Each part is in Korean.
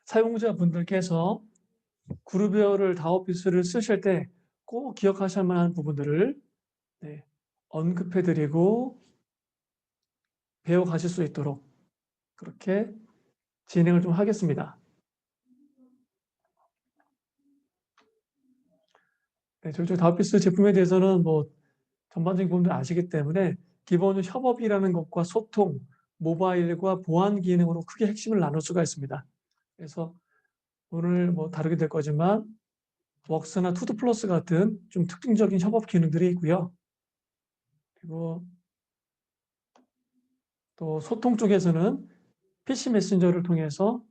사용자분들께서 그룹웨어를 다오피스를 쓰실 때 꼭 기억하셔야 하는 부분들을 네, 언급해-드리고 배워가실 수 있도록 그렇게 진행을 좀 하겠습니다. 네, 저희 다오피스 제품에 대해서는 뭐 전반적인 부분들 아시기 때문에 기본적으로 협업이라는 것과 소통, 모바일과 보안 기능으로 크게 핵심을 나눌 수가 있습니다. 그래서 오늘 뭐 다루게 될 거지만 웍스나 투두플러스 같은 좀 특징적인 협업 기능들이 있고요. 그리고 또 소통 쪽에서는 PC 메신저를 통해서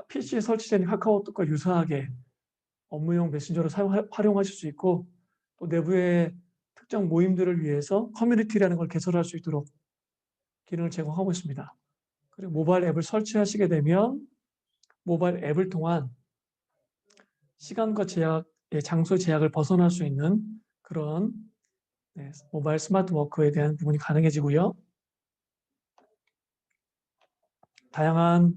PC에 설치된 카카오톡과 유사하게 업무용 메신저로 활용하실 수 있고 또 내부의 특정 모임들을 위해서 커뮤니티라는 걸 개설할 수 있도록 기능을 제공하고 있습니다. 그리고 모바일 앱을 설치하시게 되면 모바일 앱을 통한 시간과 제약, 장소 제약을 벗어날 수 있는 그런 모바일 스마트 워크에 대한 부분이 가능해지고요. 다양한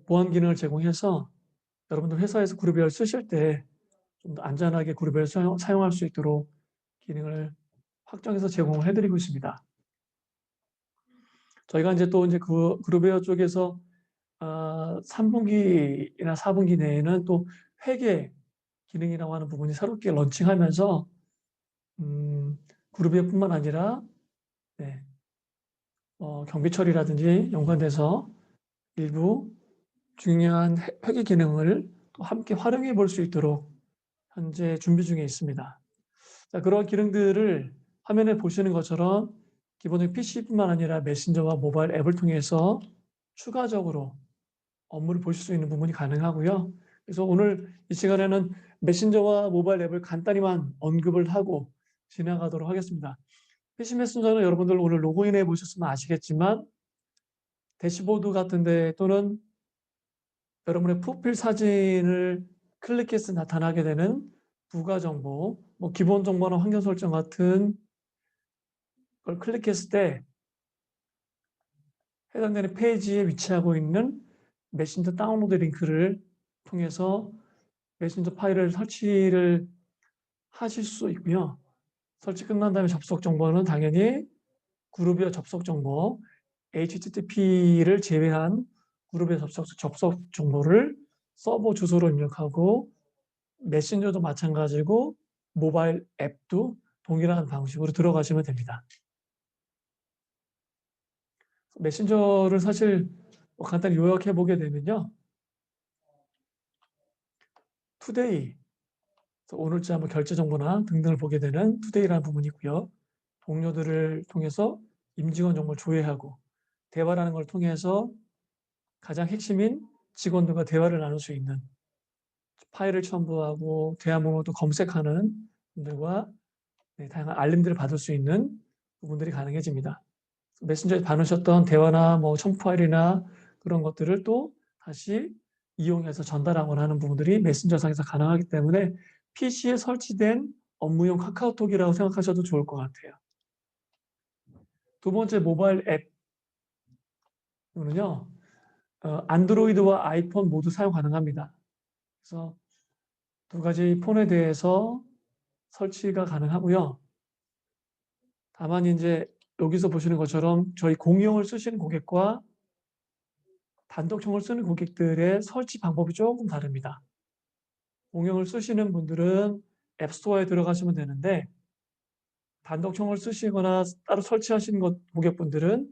보안 기능을 제공해서 여러분들 회사에서 그룹웨어를 쓰실 때 좀 더 안전하게 그룹웨어를 사용할 수 있도록 기능을 확정해서 제공을 해드리고 있습니다. 저희가 이제 또 이제 그 그룹웨어 쪽에서 3분기나 4분기 내에는 또 회계 기능이라고 하는 부분이 새롭게 런칭하면서 그룹웨어뿐만 아니라 네, 경비 처리라든지 연관돼서 일부 중요한 회계 기능을 또 함께 활용해 볼 수 있도록 현재 준비 중에 있습니다. 자, 그런 기능들을 화면에 보시는 것처럼 기본적인 PC뿐만 아니라 메신저와 모바일 앱을 통해서 추가적으로 업무를 보실 수 있는 부분이 가능하고요. 그래서 오늘 이 시간에는 메신저와 모바일 앱을 간단히만 언급을 하고 진행하도록 하겠습니다. PC 메신저는 여러분들 오늘 로그인해 보셨으면 아시겠지만 대시보드 같은데 또는 여러분의 프로필 사진을 클릭해서 나타나게 되는 부가 정보, 뭐 기본 정보나 환경 설정 같은 걸 클릭했을 때 해당되는 페이지에 위치하고 있는 메신저 다운로드 링크를 통해서 메신저 파일을 설치를 하실 수 있고요. 설치 끝난 다음에 접속 정보는 당연히 그룹웨어 접속 정보, HTTP를 제외한 그룹의 접속 정보를 서버 주소로 입력하고 메신저도 마찬가지고 모바일 앱도 동일한 방식으로 들어가시면 됩니다. 메신저를 사실 뭐 간단히 요약해 보게 되면요. 투데이, 오늘자 뭐 결제 정보나 등등을 보게 되는 투데이라는 부분이 있고요. 동료들을 통해서 임직원 정보를 조회하고 대화라는 걸 통해서 가장 핵심인 직원들과 대화를 나눌 수 있는 파일을 첨부하고 대화 목록도 검색하는 분들과 다양한 알림들을 받을 수 있는 부분들이 가능해집니다. 메신저에 받으셨던 대화나 뭐 첨부 파일이나 그런 것들을 또 다시 이용해서 전달하거나 하는 부분들이 메신저상에서 가능하기 때문에 PC에 설치된 업무용 카카오톡이라고 생각하셔도 좋을 것 같아요. 두 번째 모바일 앱은요. 안드로이드와 아이폰 모두 사용 가능합니다. 그래서 두 가지 폰에 대해서 설치가 가능하고요. 다만 이제 여기서 보시는 것처럼 저희 공용을 쓰시는 고객과 단독형을 쓰는 고객들의 설치 방법이 조금 다릅니다. 공용을 쓰시는 분들은 앱스토어에 들어가시면 되는데 단독형을 쓰시거나 따로 설치하시는 고객분들은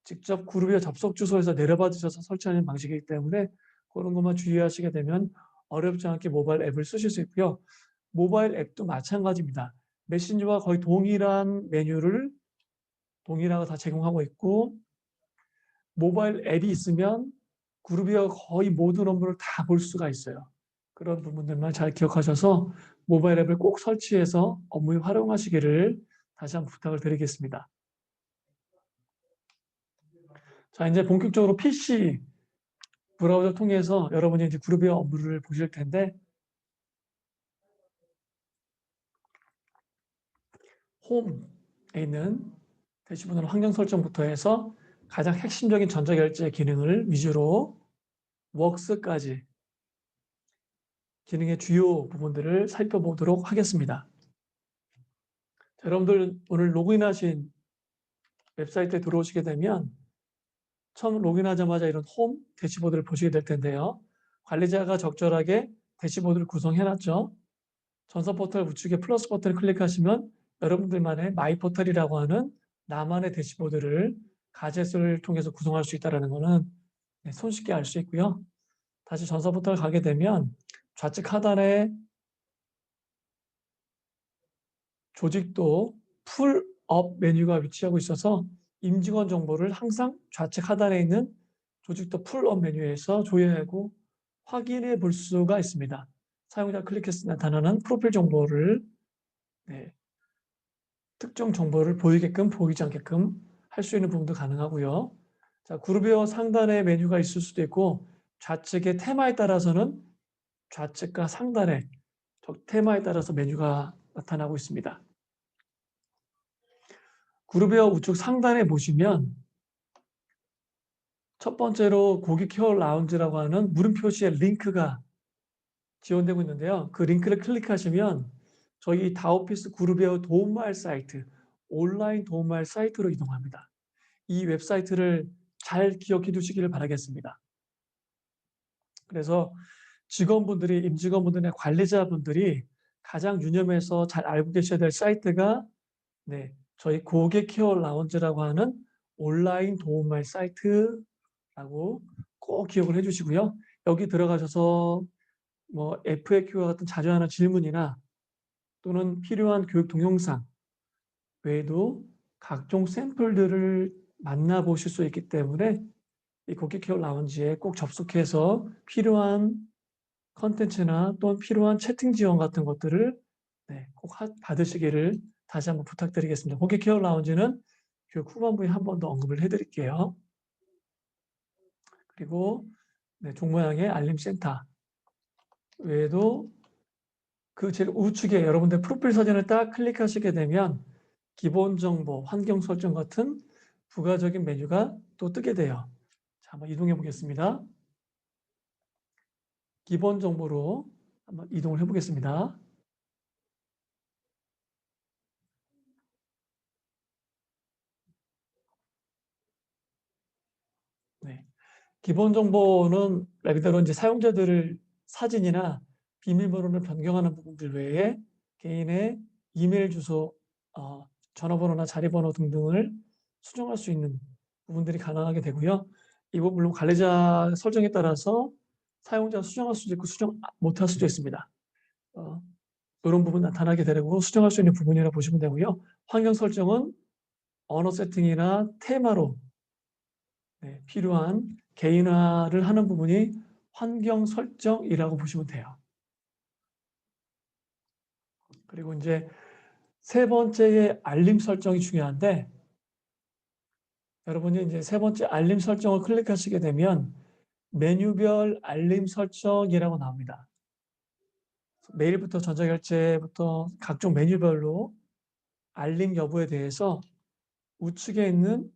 직접 그룹웨어 접속 주소에서 내려받으셔서 설치하는 방식이기 때문에 그런 것만 주의하시게 되면 어렵지 않게 모바일 앱을 쓰실 수 있고요. 모바일 앱도 마찬가지입니다. 메신저와 거의 동일한 메뉴를 동일하게 다 제공하고 있고 모바일 앱이 있으면 그룹웨어 거의 모든 업무를 다 볼 수가 있어요. 그런 부분들만 잘 기억하셔서 모바일 앱을 꼭 설치해서 업무에 활용하시기를 다시 한번 부탁을 드리겠습니다. 자, 이제 본격적으로 PC 브라우저 통해서 여러분이 이제 그룹웨어 업무를 보실 텐데 홈에 있는 대시보드는 환경 설정부터 해서 가장 핵심적인 전자결제 기능을 위주로 웍스까지 기능의 주요 부분들을 살펴보도록 하겠습니다. 자, 여러분들 오늘 로그인하신 웹사이트에 들어오시게 되면 처음 로그인하자마자 이런 홈 대시보드를 보시게 될 텐데요. 관리자가 적절하게 대시보드를 구성해놨죠. 전선 포털 우측에 플러스 버튼을 클릭하시면 여러분들만의 마이 포털이라고 하는 나만의 대시보드를 가젯을 통해서 구성할 수 있다는 것은 손쉽게 알 수 있고요. 다시 전선 포털 가게 되면 좌측 하단에 조직도 풀업 메뉴가 위치하고 있어서 임직원 정보를 항상 좌측 하단에 있는 조직도 풀업 메뉴에서 조회하고 확인해 볼 수가 있습니다. 사용자 클릭해서 나타나는 프로필 정보를 특정 정보를 보이게끔 보이지 않게끔 할 수 있는 부분도 가능하고요. 자, 그룹웨어 상단에 메뉴가 있을 수도 있고 좌측의 테마에 따라서는 좌측과 상단에 테마에 따라서 메뉴가 나타나고 있습니다. 그룹웨어 우측 상단에 보시면 첫 번째로 고객 케어 라운지라고 하는 물음표시의 링크가 지원되고 있는데요. 그 링크를 클릭하시면 저희 다오피스 그룹웨어 도움말 사이트, 온라인 도움말 사이트로 이동합니다. 이 웹사이트를 잘 기억해 두시기를 바라겠습니다. 그래서 직원분들이, 임직원분들이나 관리자분들이 가장 유념해서 잘 알고 계셔야 될 사이트가 저희 고객 케어 라운지라고 하는 온라인 도움말 사이트라고 꼭 기억을 해주시고요. 여기 들어가셔서 뭐 FAQ와 같은 자주 하는 질문이나 또는 필요한 교육 동영상 외에도 각종 샘플들을 만나보실 수 있기 때문에 이 고객 케어 라운지에 꼭 접속해서 필요한 컨텐츠나 또는 필요한 채팅 지원 같은 것들을 꼭 받으시기를 다시 한번 부탁드리겠습니다. 고객 케어 라운지는 교육 후반부에 한 번 더 언급을 해드릴게요. 그리고 종모양의 알림센터 외에도 그 제일 우측에 여러분들 프로필 사진을 딱 클릭하시게 되면 기본 정보, 환경 설정 같은 부가적인 메뉴가 또 뜨게 돼요. 자, 한번 이동해 보겠습니다. 기본 정보로 한번 이동을 해 보겠습니다. 기본 정보는 말 그대로 이제 사용자들을 사진이나 비밀번호를 변경하는 부분들 외에 개인의 이메일 주소, 전화번호나 자리번호 등등을 수정할 수 있는 부분들이 가능하게 되고요. 이 부분 물론 관리자 설정에 따라서 사용자 수정할 수도 있고 수정 못할 수도 있습니다. 이런 부분 나타나게 되고 수정할 수 있는 부분이라고 보시면 되고요. 환경 설정은 언어 세팅이나 테마로 필요한 개인화를 하는 부분이 환경 설정이라고 보시면 돼요. 그리고 이제 세 번째의 알림 설정이 중요한데 여러분이 이제 세 번째 알림 설정을 클릭하시게 되면 메뉴별 알림 설정이라고 나옵니다. 메일부터 전자결제부터 각종 메뉴별로 알림 여부에 대해서 우측에 있는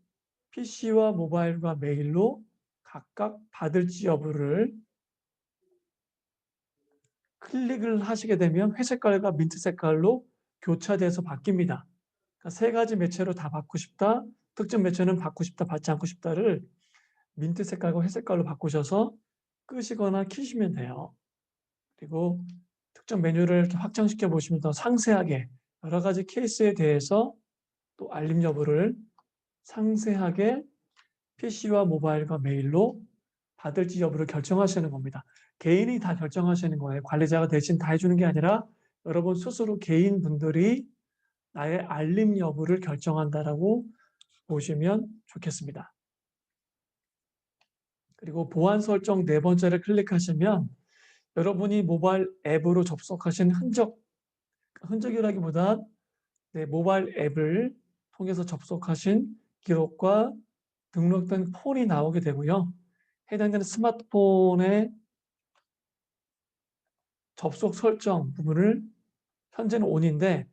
PC와 모바일과 메일로 각각 받을지 여부를 클릭을 하시게 되면 회색깔과 민트 색깔로 교차돼서 바뀝니다. 그러니까 세 가지 매체로 다 받고 싶다, 특정 매체는 받고 싶다, 받지 않고 싶다를 민트 색깔과 회색깔로 바꾸셔서 끄시거나 켜시면 돼요. 그리고 특정 메뉴를 이렇게 확장시켜 보시면 더 상세하게 여러 가지 케이스에 대해서 또 알림 여부를 상세하게 PC와 모바일과 메일로 받을지 여부를 결정하시는 겁니다. 개인이 다 결정하시는 거예요. 관리자가 대신 다 해주는 게 아니라 여러분 스스로 개인분들이 나의 알림 여부를 결정한다라고 보시면 좋겠습니다. 그리고 보안 설정 네 번째를 클릭하시면 여러분이 모바일 앱으로 접속하신 흔적이라기보다 모바일 앱을 통해서 접속하신 기록과 등록된 폰이 나오게 되고요. 해당되는 스마트폰의 접속 설정 부분을 현재는 ON인데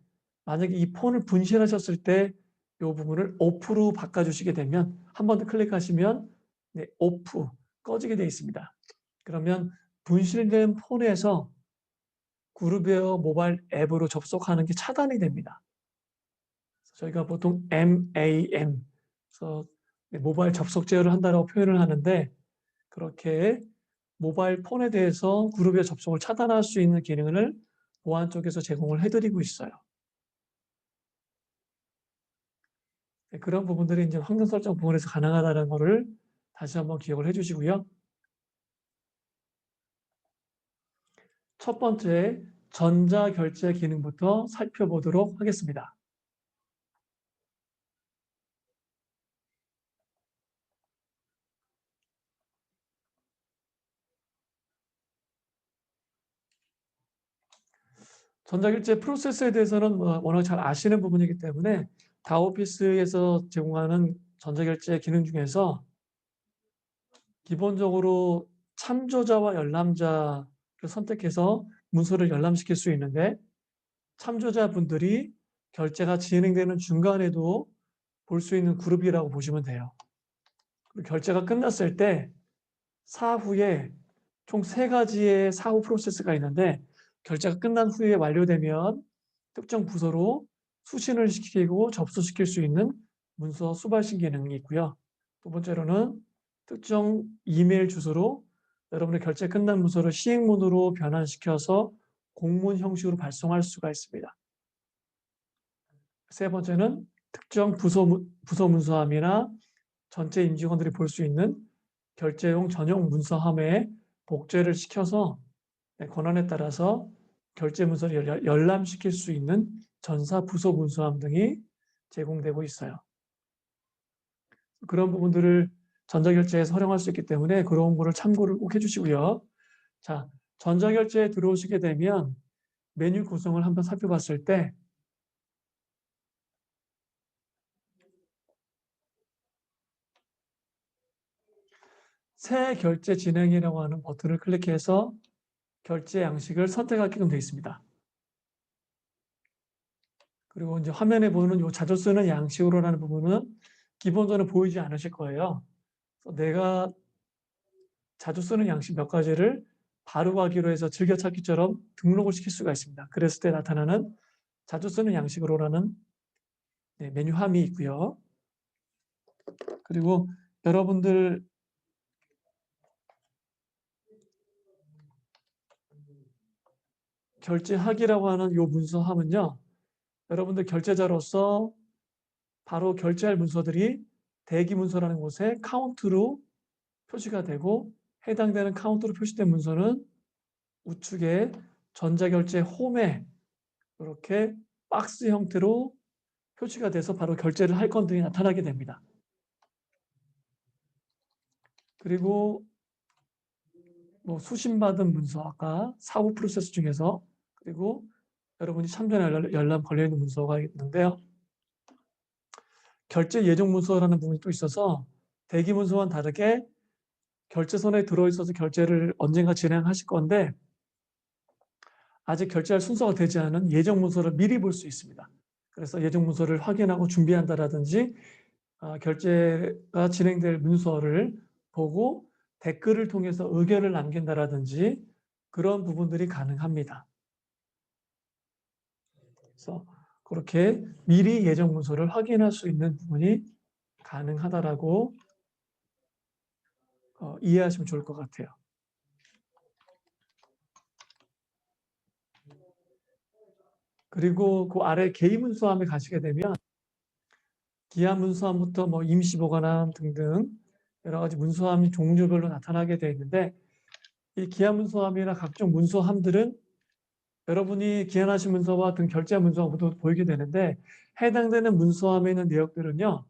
만약에 이 폰을 분실하셨을 때 이 부분을 OFF로 바꿔주시게 되면 한 번 더 클릭하시면 오프, 꺼지게 되어 있습니다. 그러면 분실된 폰에서 그룹웨어 모바일 앱으로 접속하는 게 차단이 됩니다. 저희가 보통 MAM, 그래서 모바일 접속 제어를 한다고 표현을 하는데, 그렇게 모바일 폰에 대해서 그룹의 접속을 차단할 수 있는 기능을 보안 쪽에서 제공을 해드리고 있어요. 그런 부분들이 이제 환경 설정 부분에서 가능하다는 것을 다시 한번 기억을 해주시고요. 첫 번째, 전자결제 기능부터 살펴보도록 하겠습니다. 전자결제 프로세스에 대해서는 워낙 잘 아시는 부분이기 때문에 다오피스에서 제공하는 전자결제 기능 중에서 기본적으로 참조자와 열람자를 선택해서 문서를 열람시킬 수 있는데, 참조자분들이 결제가 진행되는 중간에도 볼 수 있는 그룹이라고 보시면 돼요. 그리고 결제가 끝났을 때 사후에 총 3가지의 사후 프로세스가 있는데, 결제가 끝난 후에 완료되면 특정 부서로 수신을 시키고 접수시킬 수 있는 문서 수발신 기능이 있고요. 두 번째로는 특정 이메일 주소로 여러분의 결제 끝난 문서를 시행문으로 변환시켜서 공문 형식으로 발송할 수가 있습니다. 세 번째는 특정 부서 문서함이나 전체 임직원들이 볼 수 있는 결제용 전용 문서함에 복제를 시켜서 권한에 따라서 결제 문서를 열람시킬 수 있는 전사 부서 문서함 등이 제공되고 있어요. 그런 부분들을 전자결제에서 활용할 수 있기 때문에 그런 거를 참고를 꼭 해주시고요. 자, 전자결제에 들어오시게 되면 메뉴 구성을 한번 살펴봤을 때 새 결제 진행이라고 하는 버튼을 클릭해서 결제 양식을 선택하게끔 되어 있습니다. 그리고 이제 화면에 보이는 요 자주 쓰는 양식으로라는 부분은 기본적으로 보이지 않으실 거예요. 그래서 내가 자주 쓰는 양식 몇 가지를 바로 가기로 해서 즐겨찾기처럼 등록을 시킬 수가 있습니다. 그랬을 때 나타나는 자주 쓰는 양식으로라는 메뉴함이 있고요. 그리고 여러분들 결제하기라고 하는 요 문서함은요, 여러분들 결제자로서 바로 결제할 문서들이 대기 문서라는 곳에 카운트로 표시가 되고, 해당되는 카운트로 표시된 문서는 우측에 전자결제 홈에 이렇게 박스 형태로 표시가 돼서 바로 결제를 할 건 등이 나타나게 됩니다. 그리고 수신받은 문서, 아까 사후 프로세스 중에서, 그리고 여러분이 참전에 열람 걸려있는 문서가 있는데요. 결제 예정 문서라는 부분이 또 있어서 대기 문서와는 다르게 결제선에 들어있어서 결제를 언젠가 진행하실 건데 아직 결제할 순서가 되지 않은 예정 문서를 미리 볼 수 있습니다. 그래서 예정 문서를 확인하고 준비한다라든지 결제가 진행될 문서를 보고 댓글을 통해서 의견을 남긴다라든지 그런 부분들이 가능합니다. 그래서 그렇게 미리 예정 문서를 확인할 수 있는 부분이 가능하다라고 이해하시면 좋을 것 같아요. 그리고 그 아래 개인 문서함에 가시게 되면 기한 문서함부터 임시 보관함 등등 여러 가지 문서함이 종류별로 나타나게 되어 있는데, 이 기한 문서함이나 각종 문서함들은 여러분이 기한하신 문서와 등 결제 문서가 모두 보이게 되는데, 해당되는 문서함에 있는 내역들은요,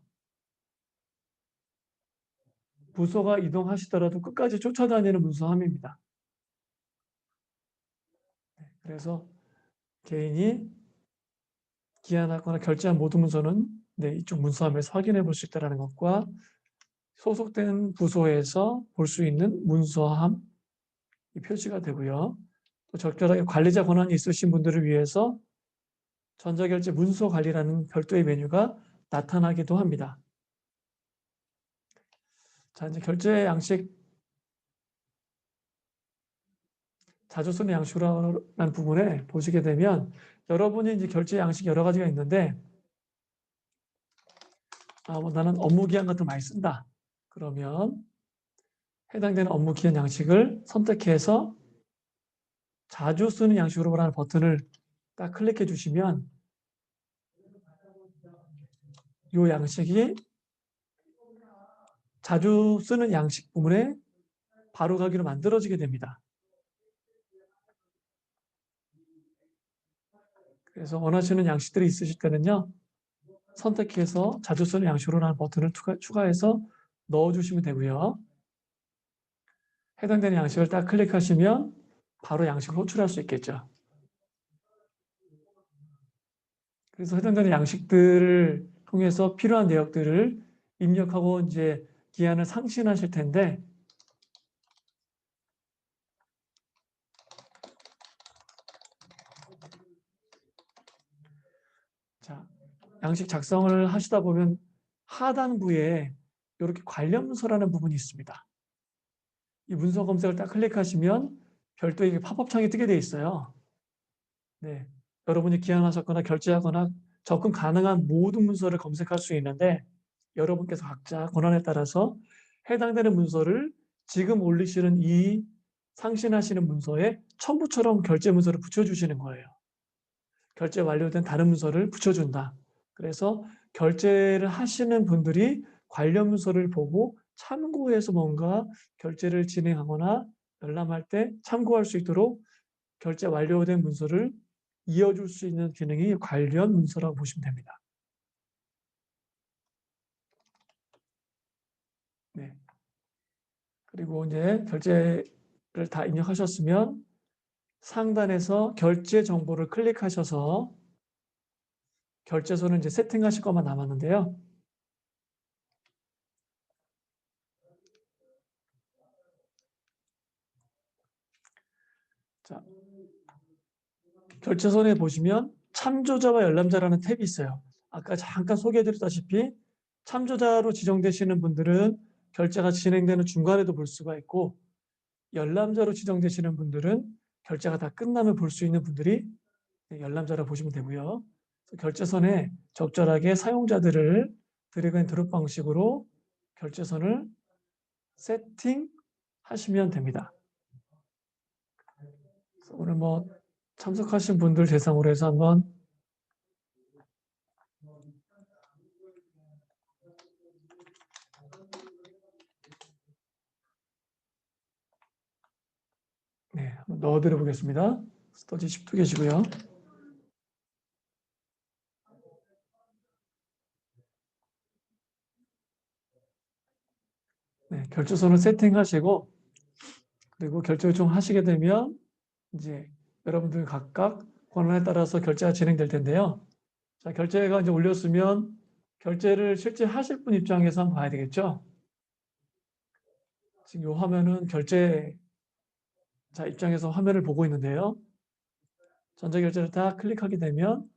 부서가 이동하시더라도 끝까지 쫓아다니는 문서함입니다. 그래서 개인이 기한하거나 결제한 모든 문서는 이쪽 문서함에서 확인해 볼 수 있다는 것과 소속된 부서에서 볼 수 있는 문서함 표시가 되고요. 또 적절하게 관리자 권한이 있으신 분들을 위해서 전자결제 문서 관리라는 별도의 메뉴가 나타나기도 합니다. 자, 이제 결제 양식 자주 쓰는 양식이라는 부분에 보시게 되면 여러분이 이제 결제 양식이 여러 가지가 있는데 뭐 나는 업무 기한 같은 거 많이 쓴다. 그러면 해당되는 업무 기한 양식을 선택해서 자주 쓰는 양식으로 하는 버튼을 딱 클릭해 주시면 이 양식이 자주 쓰는 양식 부분에 바로 가기로 만들어지게 됩니다. 그래서 원하시는 양식들이 있으실 때는요. 선택해서 자주 쓰는 양식으로 하는 버튼을 추가해서 넣어주시면 되고요. 해당되는 양식을 딱 클릭하시면 바로 양식을 호출할 수 있겠죠. 그래서 해당되는 양식들을 통해서 필요한 내역들을 입력하고 이제 기한을 상신하실 텐데 자, 양식 작성을 하시다 보면 하단부에 이렇게 관련 문서라는 부분이 있습니다. 이 문서 검색을 딱 클릭하시면 별도의 팝업 창이 뜨게 되어 있어요. 네, 여러분이 기한하셨거나 결제하거나 접근 가능한 모든 문서를 검색할 수 있는데 여러분께서 각자 권한에 따라서 해당되는 문서를 지금 올리시는 이 상신하시는 문서에 첨부처럼 결제 문서를 붙여주시는 거예요. 결제 완료된 다른 문서를 붙여준다. 그래서 결제를 하시는 분들이 관련 문서를 보고 참고해서 뭔가 결제를 진행하거나 열람할 때 참고할 수 있도록 결제 완료된 문서를 이어줄 수 있는 기능이 관련 문서라고 보시면 됩니다. 네. 그리고 이제 결제를 다 입력하셨으면 상단에서 결제 정보를 클릭하셔서 결제소는 이제 세팅하실 것만 남았는데요. 자, 결제선에 보시면 참조자와 열람자라는 탭이 있어요. 아까 잠깐 소개해드렸다시피 참조자로 지정되시는 분들은 결제가 진행되는 중간에도 볼 수가 있고 열람자로 지정되시는 분들은 결제가 다 끝나면 볼 수 있는 분들이 열람자라 보시면 되고요. 결제선에 적절하게 사용자들을 드래그 앤 드롭 방식으로 결제선을 세팅하시면 됩니다. 오늘 뭐 참석하신 분들 대상으로 해서 한번 한번 넣어드려 보겠습니다. 스터디 10도 계시고요. 결제선을 세팅하시고 그리고 결제 요청하시게 되면 이제 여러분들 각각 권한에 따라서 결제가 진행될 텐데요. 자, 결제가 이제 올렸으면 결제를 실제 하실 분 입장에서 한번 봐야 되겠죠. 지금 이 화면은 결제자 입장에서 화면을 보고 있는데요. 전자결제를 다 클릭하게 되면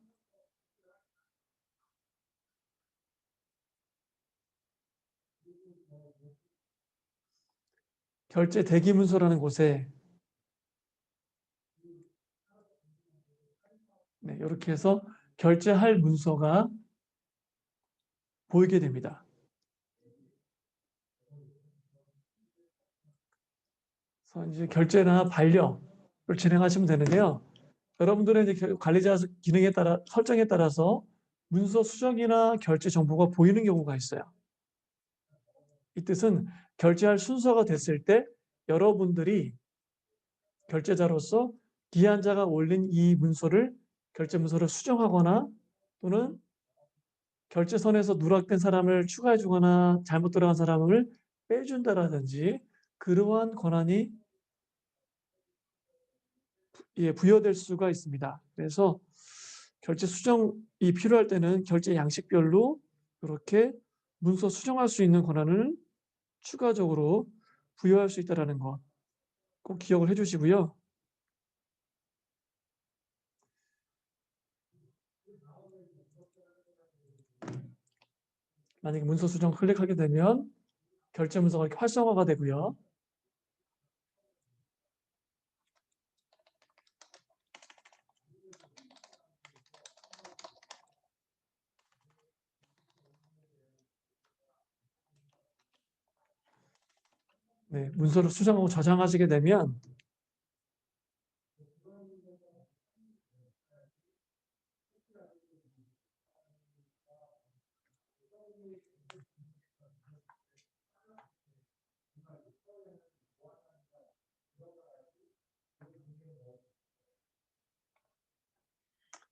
결제 대기 문서라는 곳에 이렇게 해서 결제할 문서가 보이게 됩니다. 그래서 이제 결제나 반려를 진행하시면 되는데요. 여러분들의 이제 관리자 기능에 따라 설정에 따라서 문서 수정이나 결제 정보가 보이는 경우가 있어요. 이 뜻은 결제할 순서가 됐을 때 여러분들이 결제자로서 기한자가 올린 이 문서를 결제 문서를 수정하거나 또는 결제선에서 누락된 사람을 추가해 주거나 잘못 들어간 사람을 빼준다라든지 그러한 권한이 부여될 수가 있습니다. 그래서 결제 수정이 필요할 때는 결제 양식별로 이렇게 문서 수정할 수 있는 권한을 추가적으로 부여할 수 있다는 것 꼭 기억을 해주시고요. 만약에 문서 수정 클릭하게 되면 결제 문서가 이렇게 활성화가 되고요. 네, 문서를 수정하고 저장하시게 되면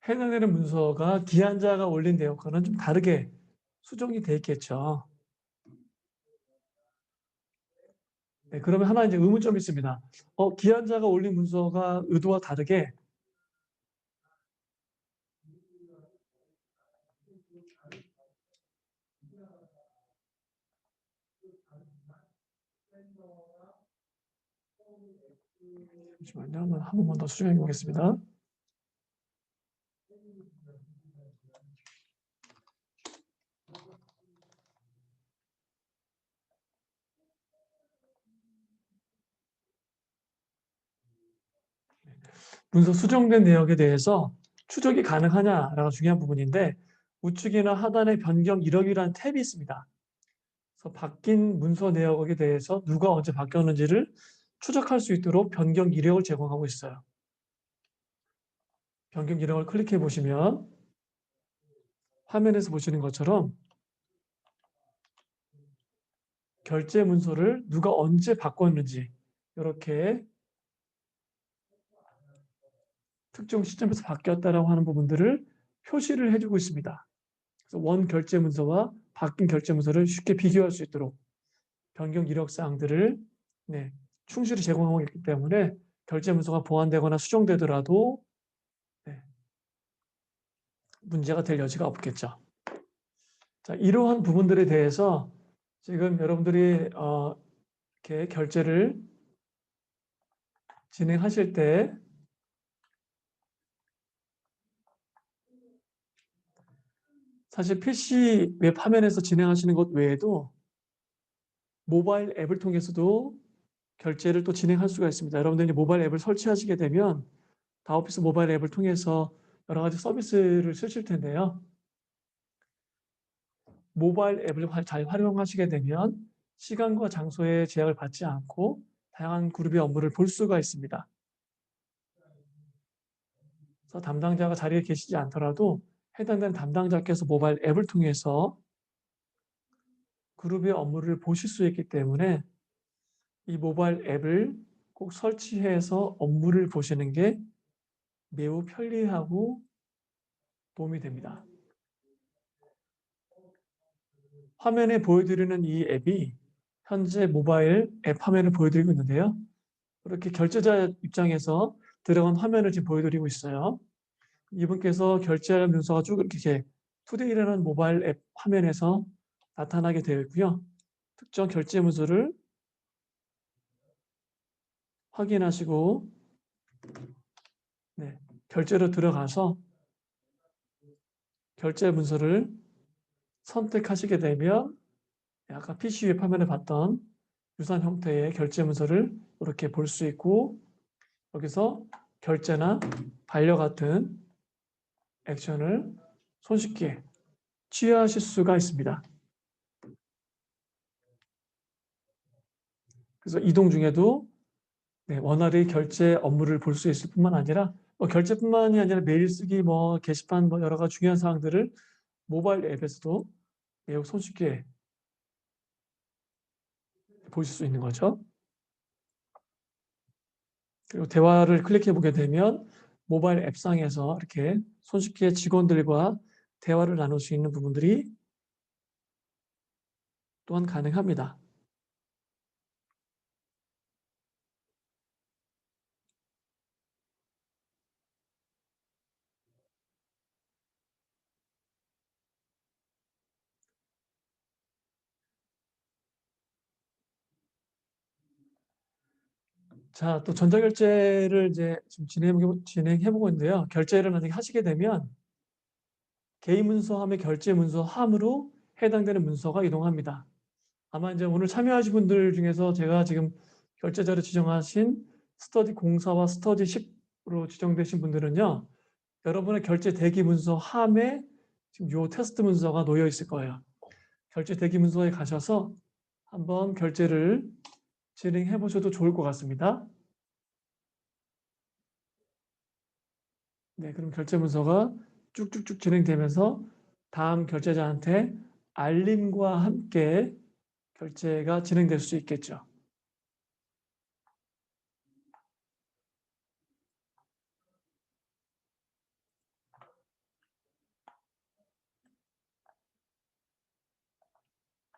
해당되는 문서가 기한자가 올린 내용과는 좀 다르게 수정이 돼 있겠죠. 네, 그러면 하나 이제 의문점이 있습니다. 기한자가 올린 문서가 의도와 다르게 잠시만요. 한 번만 더 수정해 보겠습니다. 문서 수정된 내역에 대해서 추적이 가능하냐라가 중요한 부분인데 우측이나 하단에 변경 이력이라는 탭이 있습니다. 그래서 바뀐 문서 내역에 대해서 누가 언제 바뀌었는지를 추적할 수 있도록 변경 이력을 제공하고 있어요. 변경 이력을 클릭해 보시면 화면에서 보시는 것처럼 결제 문서를 누가 언제 바꿨는지 이렇게 특정 시점에서 바뀌었다라고 하는 부분들을 표시를 해주고 있습니다. 그래서 원 결제 문서와 바뀐 결제 문서를 쉽게 비교할 수 있도록 변경 이력 사항들을 충실히 제공하고 있기 때문에 결제 문서가 보완되거나 수정되더라도 문제가 될 여지가 없겠죠. 자, 이러한 부분들에 대해서 지금 여러분들이 이렇게 결제를 진행하실 때 사실 PC 웹 화면에서 진행하시는 것 외에도 모바일 앱을 통해서도 결제를 또 진행할 수가 있습니다. 여러분들이 모바일 앱을 설치하시게 되면 다오피스 모바일 앱을 통해서 여러 가지 서비스를 쓰실 텐데요. 모바일 앱을 잘 활용하시게 되면 시간과 장소에 제약을 받지 않고 다양한 그룹의 업무를 볼 수가 있습니다. 그래서 담당자가 자리에 계시지 않더라도 해당되는 담당자께서 모바일 앱을 통해서 그룹의 업무를 보실 수 있기 때문에 이 모바일 앱을 꼭 설치해서 업무를 보시는 게 매우 편리하고 도움이 됩니다. 화면에 보여드리는 이 앱이 현재 모바일 앱 화면을 보여드리고 있는데요. 이렇게 결제자 입장에서 들어간 화면을 지금 보여드리고 있어요. 이분께서 결제할 문서가 쭉 이렇게 투데이라는 모바일 앱 화면에서 나타나게 되어 있고요. 특정 결제 문서를 확인하시고 결제로 들어가서 결제 문서를 선택하시게 되면 아까 PC 웹 화면에 봤던 유사한 형태의 결제 문서를 이렇게 볼 수 있고 여기서 결제나 반려 같은 액션을 손쉽게 취하실 수가 있습니다. 그래서 이동 중에도 원활히 결제 업무를 볼 수 있을 뿐만 아니라 결제뿐만이 아니라 메일 쓰기, 게시판 여러 가지 중요한 사항들을 모바일 앱에서도 매우 손쉽게 보실 수 있는 거죠. 그리고 대화를 클릭해 보게 되면 모바일 앱상에서 이렇게 손쉽게 직원들과 대화를 나눌 수 있는 부분들이 또한 가능합니다. 자, 또 전자결제를 이제 지금 진행해보고 있는데요. 결제를 만약에 하시게 되면 개인 문서함의 결제 문서함으로 해당되는 문서가 이동합니다. 아마 이제 오늘 참여하신 분들 중에서 제가 지금 결제자를 지정하신 스터디 04와 스터디 10으로 지정되신 분들은요. 여러분의 결제 대기 문서 함에 지금 요 테스트 문서가 놓여 있을 거예요. 결제 대기 문서에 가셔서 한번 결제를 진행해 보셔도 좋을 것 같습니다. 네, 그럼 결제 문서가 쭉쭉쭉 진행되면서 다음 결제자한테 알림과 함께 결제가 진행될 수 있겠죠.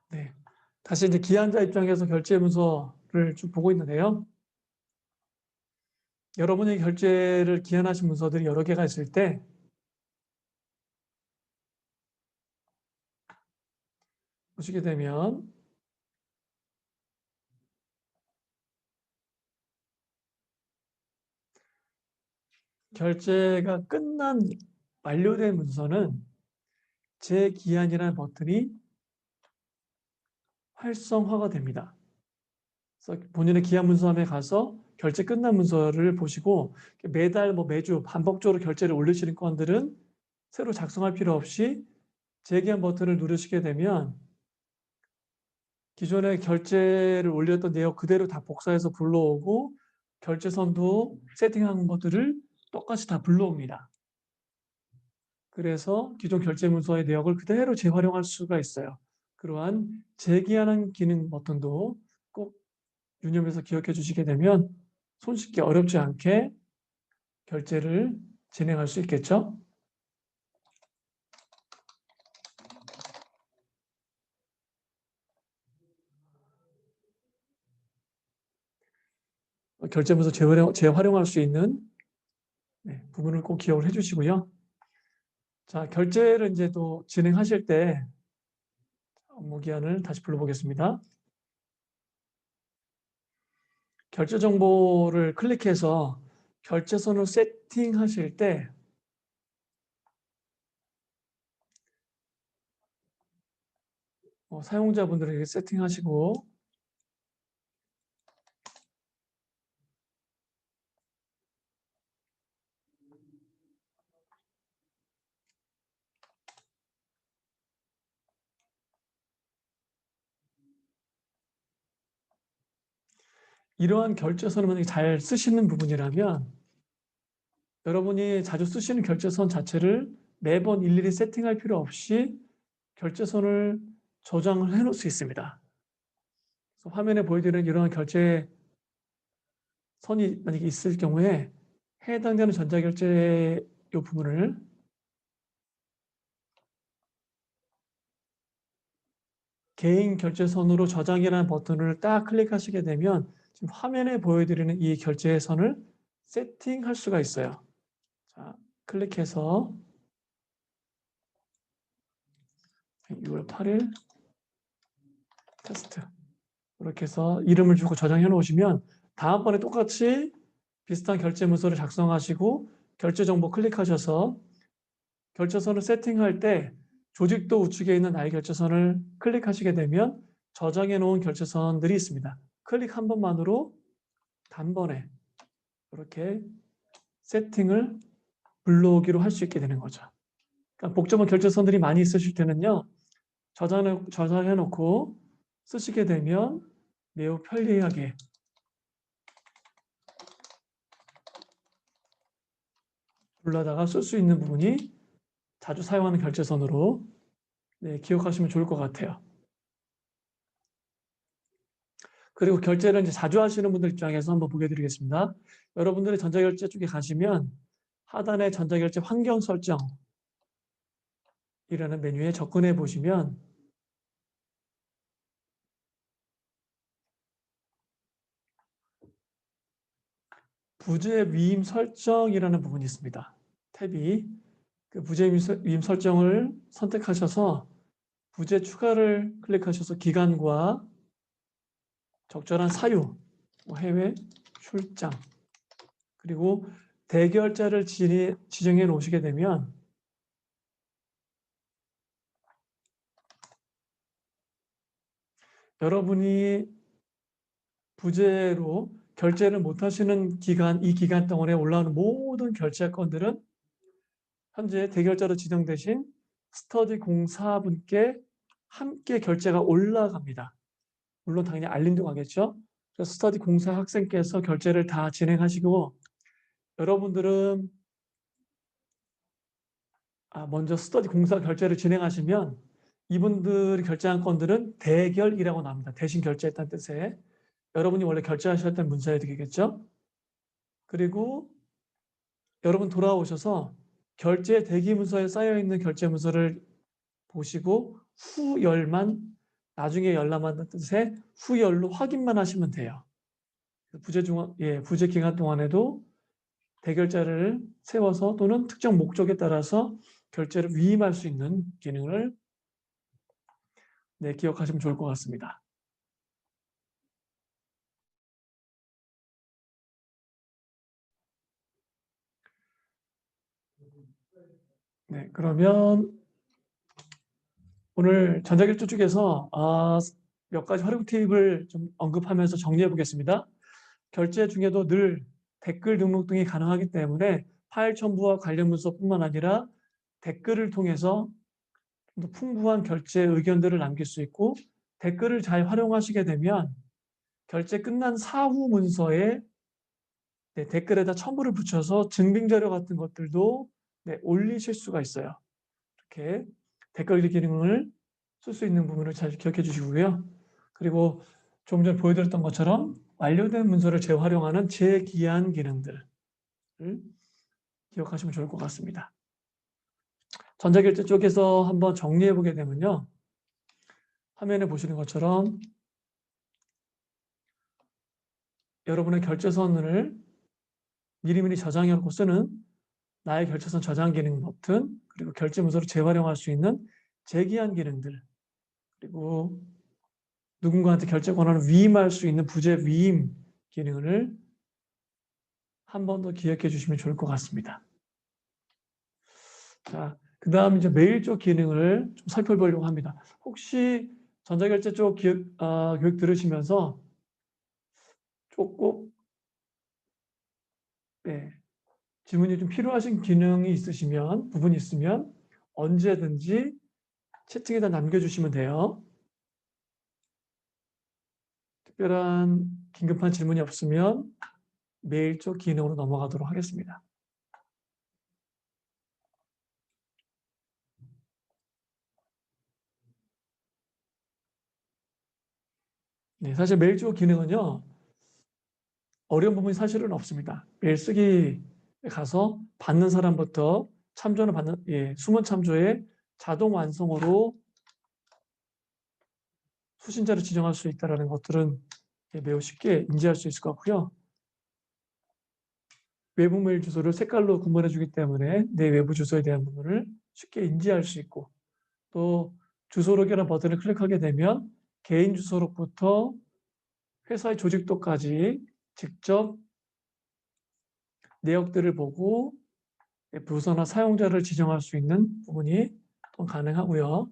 네. 다시 이제 기한자 입장에서 결제 문서를 쭉 보고 있는데요. 여러분이 결제를 기한하신 문서들이 여러 개가 있을 때 보시게 되면 결제가 끝난 완료된 문서는 재기한이라는 버튼이 활성화가 됩니다. 그래서 본인의 기한 문서함에 가서 결제 끝난 문서를 보시고 매달 매주 반복적으로 결제를 올리시는 건들은 새로 작성할 필요 없이 재기한 버튼을 누르시게 되면 기존에 결제를 올렸던 내용 그대로 다 복사해서 불러오고 결제선도 세팅한 것들을 똑같이 다 불러옵니다. 그래서 기존 결제 문서의 내역을 그대로 재활용할 수가 있어요. 그러한 재기한한 기능 버튼도 꼭 유념해서 기억해 주시게 되면 손쉽게 어렵지 않게 결제를 진행할 수 있겠죠. 결제 문서 재활용할 수 있는 부분을 꼭 기억을 해 주시고요. 자, 결제를 이제 또 진행하실 때 업무 기한을 다시 불러보겠습니다. 결제 정보를 클릭해서 결제선을 세팅하실 때 사용자분들에게 세팅하시고 이러한 결제선을 만약에 잘 쓰시는 부분이라면 여러분이 자주 쓰시는 결제선 자체를 매번 일일이 세팅할 필요 없이 결제선을 저장을 해 놓을 수 있습니다. 그래서 화면에 보여드리는 이러한 결제선이 만약에 있을 경우에 해당되는 전자결제 이 부분을 개인 결제선으로 저장이라는 버튼을 딱 클릭하시게 되면 지금 화면에 보여드리는 이 결제선을 세팅할 수가 있어요. 자, 클릭해서 6월 8일 테스트 이렇게 해서 이름을 주고 저장해 놓으시면 다음번에 똑같이 비슷한 결제 문서를 작성하시고 결제 정보 클릭하셔서 결제선을 세팅할 때 조직도 우측에 있는 나의 결제선을 클릭하시게 되면 저장해 놓은 결제선들이 있습니다. 클릭 한 번만으로 단번에 이렇게 세팅을 불러오기로 할 수 있게 되는 거죠. 그러니까 복잡한 결제선들이 많이 있으실 때는요. 저장해 놓고 쓰시게 되면 매우 편리하게 불러다가 쓸 수 있는 부분이 자주 사용하는 결제선으로 기억하시면 좋을 것 같아요. 그리고 결제를 이제 자주 하시는 분들 입장에서 한번 보게 드리겠습니다. 여러분들이 전자결제 쪽에 가시면 하단에 전자결제 환경 설정이라는 메뉴에 접근해 보시면 부재 위임 설정이라는 부분이 있습니다. 탭이 그 부재 위임 설정을 선택하셔서 부재 추가를 클릭하셔서 기간과 적절한 사유, 해외 출장, 그리고 대결자를 지정해 놓으시게 되면 여러분이 부재로 결제를 못 하시는 기간, 이 기간 동안에 올라오는 모든 결제 건들은 현재 대결자로 지정되신 스터디 공사분께 함께 결제가 올라갑니다. 물론 당연히 알림도 가겠죠. 그래서 스터디 공사 학생께서 결제를 다 진행하시고 여러분들은 먼저 스터디 공사 결제를 진행하시면 이분들이 결제한 건들은 대결이라고 나옵니다. 대신 결제했다는 뜻에 여러분이 원래 결제하셨던 문서에 되겠죠. 그리고 여러분 돌아오셔서 결제 대기 문서에 쌓여 있는 결제 문서를 보시고 후열만 나중에 열람한다는 뜻의 후열로 확인만 하시면 돼요. 부재 기간 동안에도 대결자를 세워서 또는 특정 목적에 따라서 결제를 위임할 수 있는 기능을 기억하시면 좋을 것 같습니다. 네, 그러면 오늘 전자결제 쪽에서 몇 가지 활용 팁을 좀 언급하면서 정리해 보겠습니다. 결제 중에도 늘 댓글 등록 등이 가능하기 때문에 파일 첨부와 관련 문서뿐만 아니라 댓글을 통해서 좀 더 풍부한 결제 의견들을 남길 수 있고 댓글을 잘 활용하시게 되면 결제 끝난 사후 문서에 댓글에다 첨부를 붙여서 증빙자료 같은 것들도 올리실 수가 있어요. 이렇게 댓글 기능을 쓸 수 있는 부분을 잘 기억해 주시고요. 그리고 좀 전에 보여드렸던 것처럼 완료된 문서를 재활용하는 재기한 기능들을 기억하시면 좋을 것 같습니다. 전자결제 쪽에서 한번 정리해 보게 되면요. 화면에 보시는 것처럼 여러분의 결제선을 미리미리 저장해 놓고 쓰는 나의 결제선 저장 기능 버튼, 그리고 결제 문서를 재활용할 수 있는 재기한 기능들, 그리고 누군가한테 결제 권한을 위임할 수 있는 부재 위임 기능을 한 번 더 기억해 주시면 좋을 것 같습니다. 자, 그 다음 이제 메일 쪽 기능을 좀 살펴보려고 합니다. 혹시 전자결제 쪽 교육 들으시면서 조금 질문이 좀 필요하신 기능이 있으시면, 부분이 있으면 언제든지 채팅에다 남겨주시면 돼요. 특별한 긴급한 질문이 없으면 메일 쪽 기능으로 넘어가도록 하겠습니다. 네, 사실 메일 쪽 기능은요. 어려운 부분이 사실은 없습니다. 메일 쓰기 가서 받는 사람부터 참조는 받는 수문 참조에 자동 완성으로 수신자를 지정할 수 있다는 것들은 매우 쉽게 인지할 수 있을 것 같고요. 외부 메일 주소를 색깔로 구분해 주기 때문에 내 외부 주소에 대한 부분을 쉽게 인지할 수 있고 또 주소록이라는 버튼을 클릭하게 되면 개인 주소록부터 회사의 조직도까지 직접 내역들을 보고 부서나 사용자를 지정할 수 있는 부분이 또 가능하고요.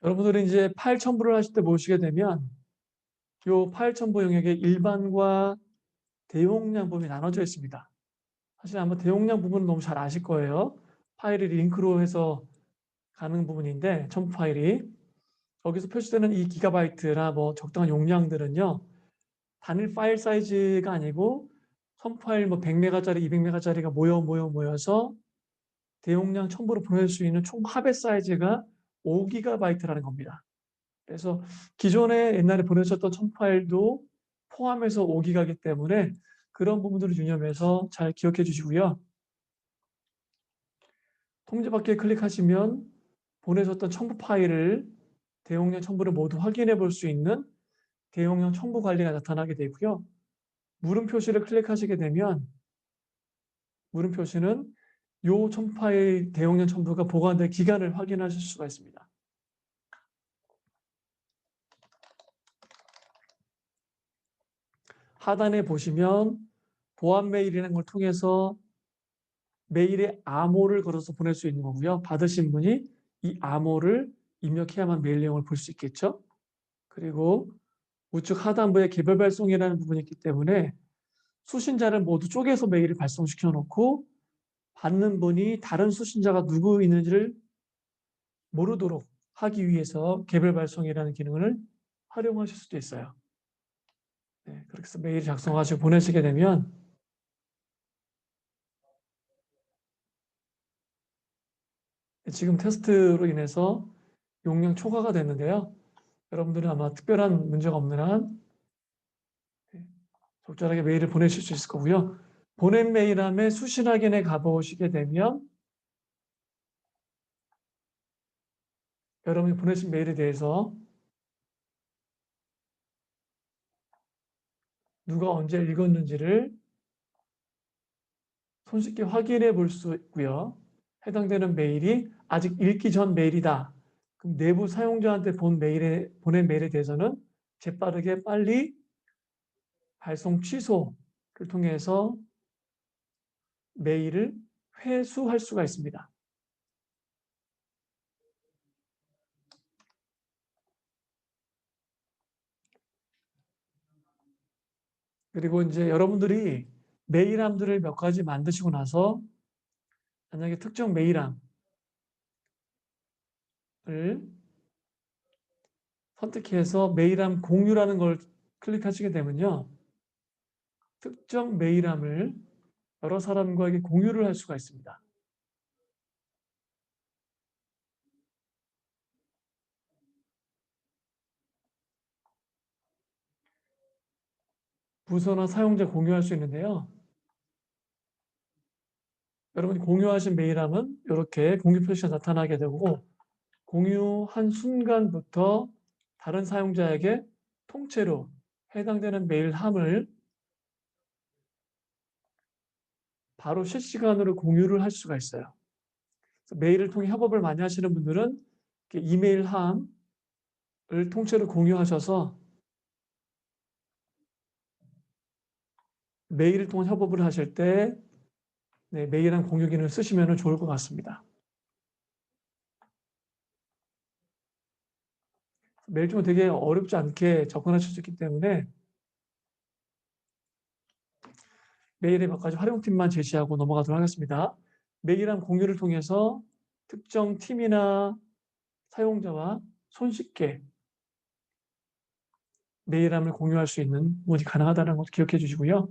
여러분들이 이제 파일 첨부를 하실 때 보시게 되면 이 파일 첨부 영역에 일반과 대용량 부분이 나눠져 있습니다. 사실 아마 대용량 부분은 너무 잘 아실 거예요. 파일을 링크로 해서 가는 부분인데 첨부 파일이 여기서 표시되는 이 기가바이트나 뭐 적당한 용량들은요. 단일 파일 사이즈가 아니고 첨부 파일 뭐 100메가짜리, 200메가짜리가 모여서 대용량 첨부로 보낼 수 있는 총 합의 사이즈가 5기가바이트라는 겁니다. 그래서 기존에 옛날에 보내셨던 첨부 파일도 포함해서 5기가이기 때문에 그런 부분들을 유념해서 잘 기억해 주시고요. 통지받기에 클릭하시면 보내셨던 첨부 파일을 대용량 첨부를 모두 확인해 볼 수 있는 대용량 첨부 관리가 나타나게 되고요. 물음 표시를 클릭하시게 되면 물음 표시는 이 첨부 파일 대용량 첨부가 보관될 기간을 확인하실 수가 있습니다. 하단에 보시면 보안 메일이라는 걸 통해서 메일에 암호를 걸어서 보낼 수 있는 거고요. 받으신 분이 이 암호를 입력해야만 메일 내용을 볼 수 있겠죠. 그리고 우측 하단부에 개별 발송이라는 부분이 있기 때문에 수신자를 모두 쪼개서 메일을 발송시켜 놓고 받는 분이 다른 수신자가 누구 있는지를 모르도록 하기 위해서 개별 발송이라는 기능을 활용하실 수도 있어요. 네, 그렇게 해서 메일 작성하시고 보내시게 되면 지금 테스트로 인해서 용량 초과가 됐는데요. 여러분들은 아마 특별한 문제가 없는 한 적절하게 메일을 보내실 수 있을 거고요. 보낸 메일함에 수신 확인에 가보시게 되면 여러분이 보내신 메일에 대해서 누가 언제 읽었는지를 손쉽게 확인해 볼 수 있고요. 해당되는 메일이 아직 읽기 전 메일이다. 그럼 내부 사용자한테 보낸 메일에 대해서는 재빠르게 빨리 발송 취소를 통해서 메일을 회수할 수가 있습니다. 그리고 이제 여러분들이 메일함들을 몇 가지 만드시고 나서 만약에 특정 메일함을 선택해서 메일함 공유라는 걸 클릭하시게 되면요. 특정 메일함을 여러 사람과에게 공유를 할 수가 있습니다. 부서나 사용자 공유할 수 있는데요. 여러분이 공유하신 메일함은 이렇게 공유 표시가 나타나게 되고 공유한 순간부터 다른 사용자에게 통째로 해당되는 메일함을 바로 실시간으로 공유를 할 수가 있어요. 메일을 통해 협업을 많이 하시는 분들은 이메일함을 통째로 공유하셔서 메일을 통한 협업을 하실 때 메일함 공유 기능을 쓰시면 좋을 것 같습니다. 메일 중에 되게 어렵지 않게 접근하실 수 있기 때문에 메일의 몇 가지 활용팁만 제시하고 넘어가도록 하겠습니다. 메일함 공유를 통해서 특정 팀이나 사용자와 손쉽게 메일함을 공유할 수 있는 부분이 가능하다는 것도 기억해 주시고요.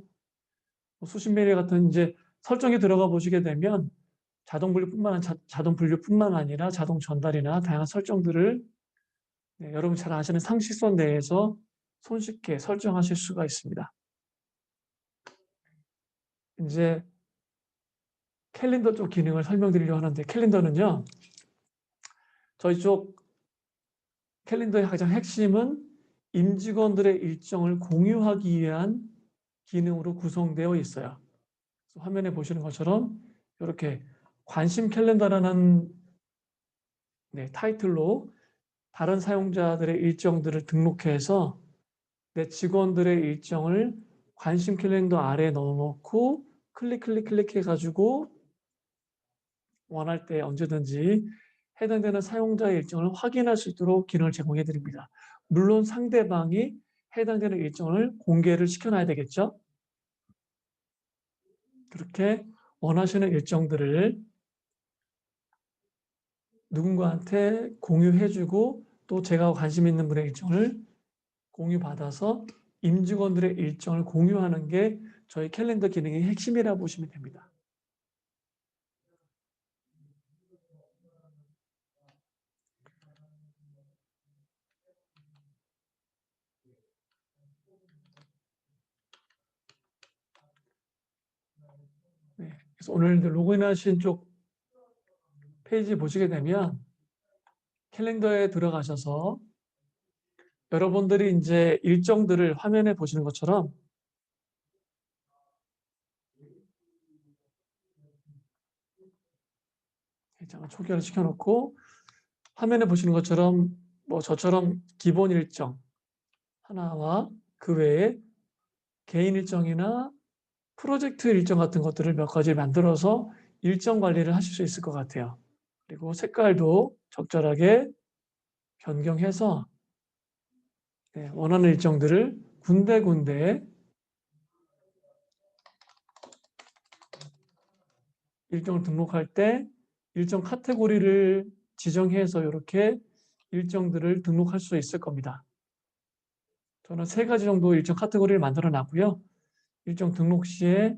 수신 메일 같은 이제 설정에 들어가 보시게 되면 자동 분류뿐만 아니라 자동 전달이나 다양한 설정들을 여러분 잘 아시는 상식선 내에서 손쉽게 설정하실 수가 있습니다. 이제 캘린더 쪽 기능을 설명드리려고 하는데 캘린더는요. 저희 쪽 캘린더의 가장 핵심은 임직원들의 일정을 공유하기 위한 기능으로 구성되어 있어요. 화면에 보시는 것처럼 이렇게 관심 캘린더라는 타이틀로 다른 사용자들의 일정들을 등록해서 내 직원들의 일정을 관심 캘린더 아래에 넣어놓고 클릭해가지고 원할 때 언제든지 해당되는 사용자의 일정을 확인할 수 있도록 기능을 제공해 드립니다. 물론 상대방이 해당되는 일정을 공개를 시켜놔야 되겠죠. 그렇게 원하시는 일정들을 누군가한테 공유해주고 또 제가 관심 있는 분의 일정을 공유받아서 임직원들의 일정을 공유하는 게 저희 캘린더 기능의 핵심이라고 보시면 됩니다. 그래서 오늘 로그인하신 쪽 페이지 보시게 되면 캘린더에 들어가셔서 여러분들이 이제 일정들을 화면에 보시는 것처럼 일정을 초기화를 시켜놓고 화면에 보시는 것처럼 뭐 저처럼 기본 일정 하나와 그 외에 개인 일정이나 프로젝트 일정 같은 것들을 몇 가지 만들어서 일정 관리를 하실 수 있을 것 같아요. 그리고 색깔도 적절하게 변경해서 원하는 일정들을 군데군데 일정을 등록할 때 일정 카테고리를 지정해서 이렇게 일정들을 등록할 수 있을 겁니다. 저는 3가지 정도 일정 카테고리를 만들어 놨고요. 일정 등록 시에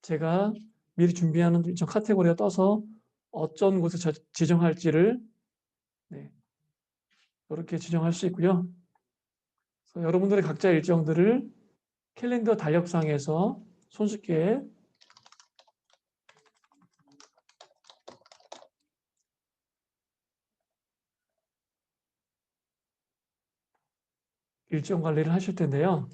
제가 미리 준비하는 일정 카테고리가 떠서 어떤 곳에 지정할지를 이렇게 지정할 수 있고요. 그래서 여러분들의 각자 일정들을 캘린더 달력상에서 손쉽게 일정 관리를 하실 텐데요.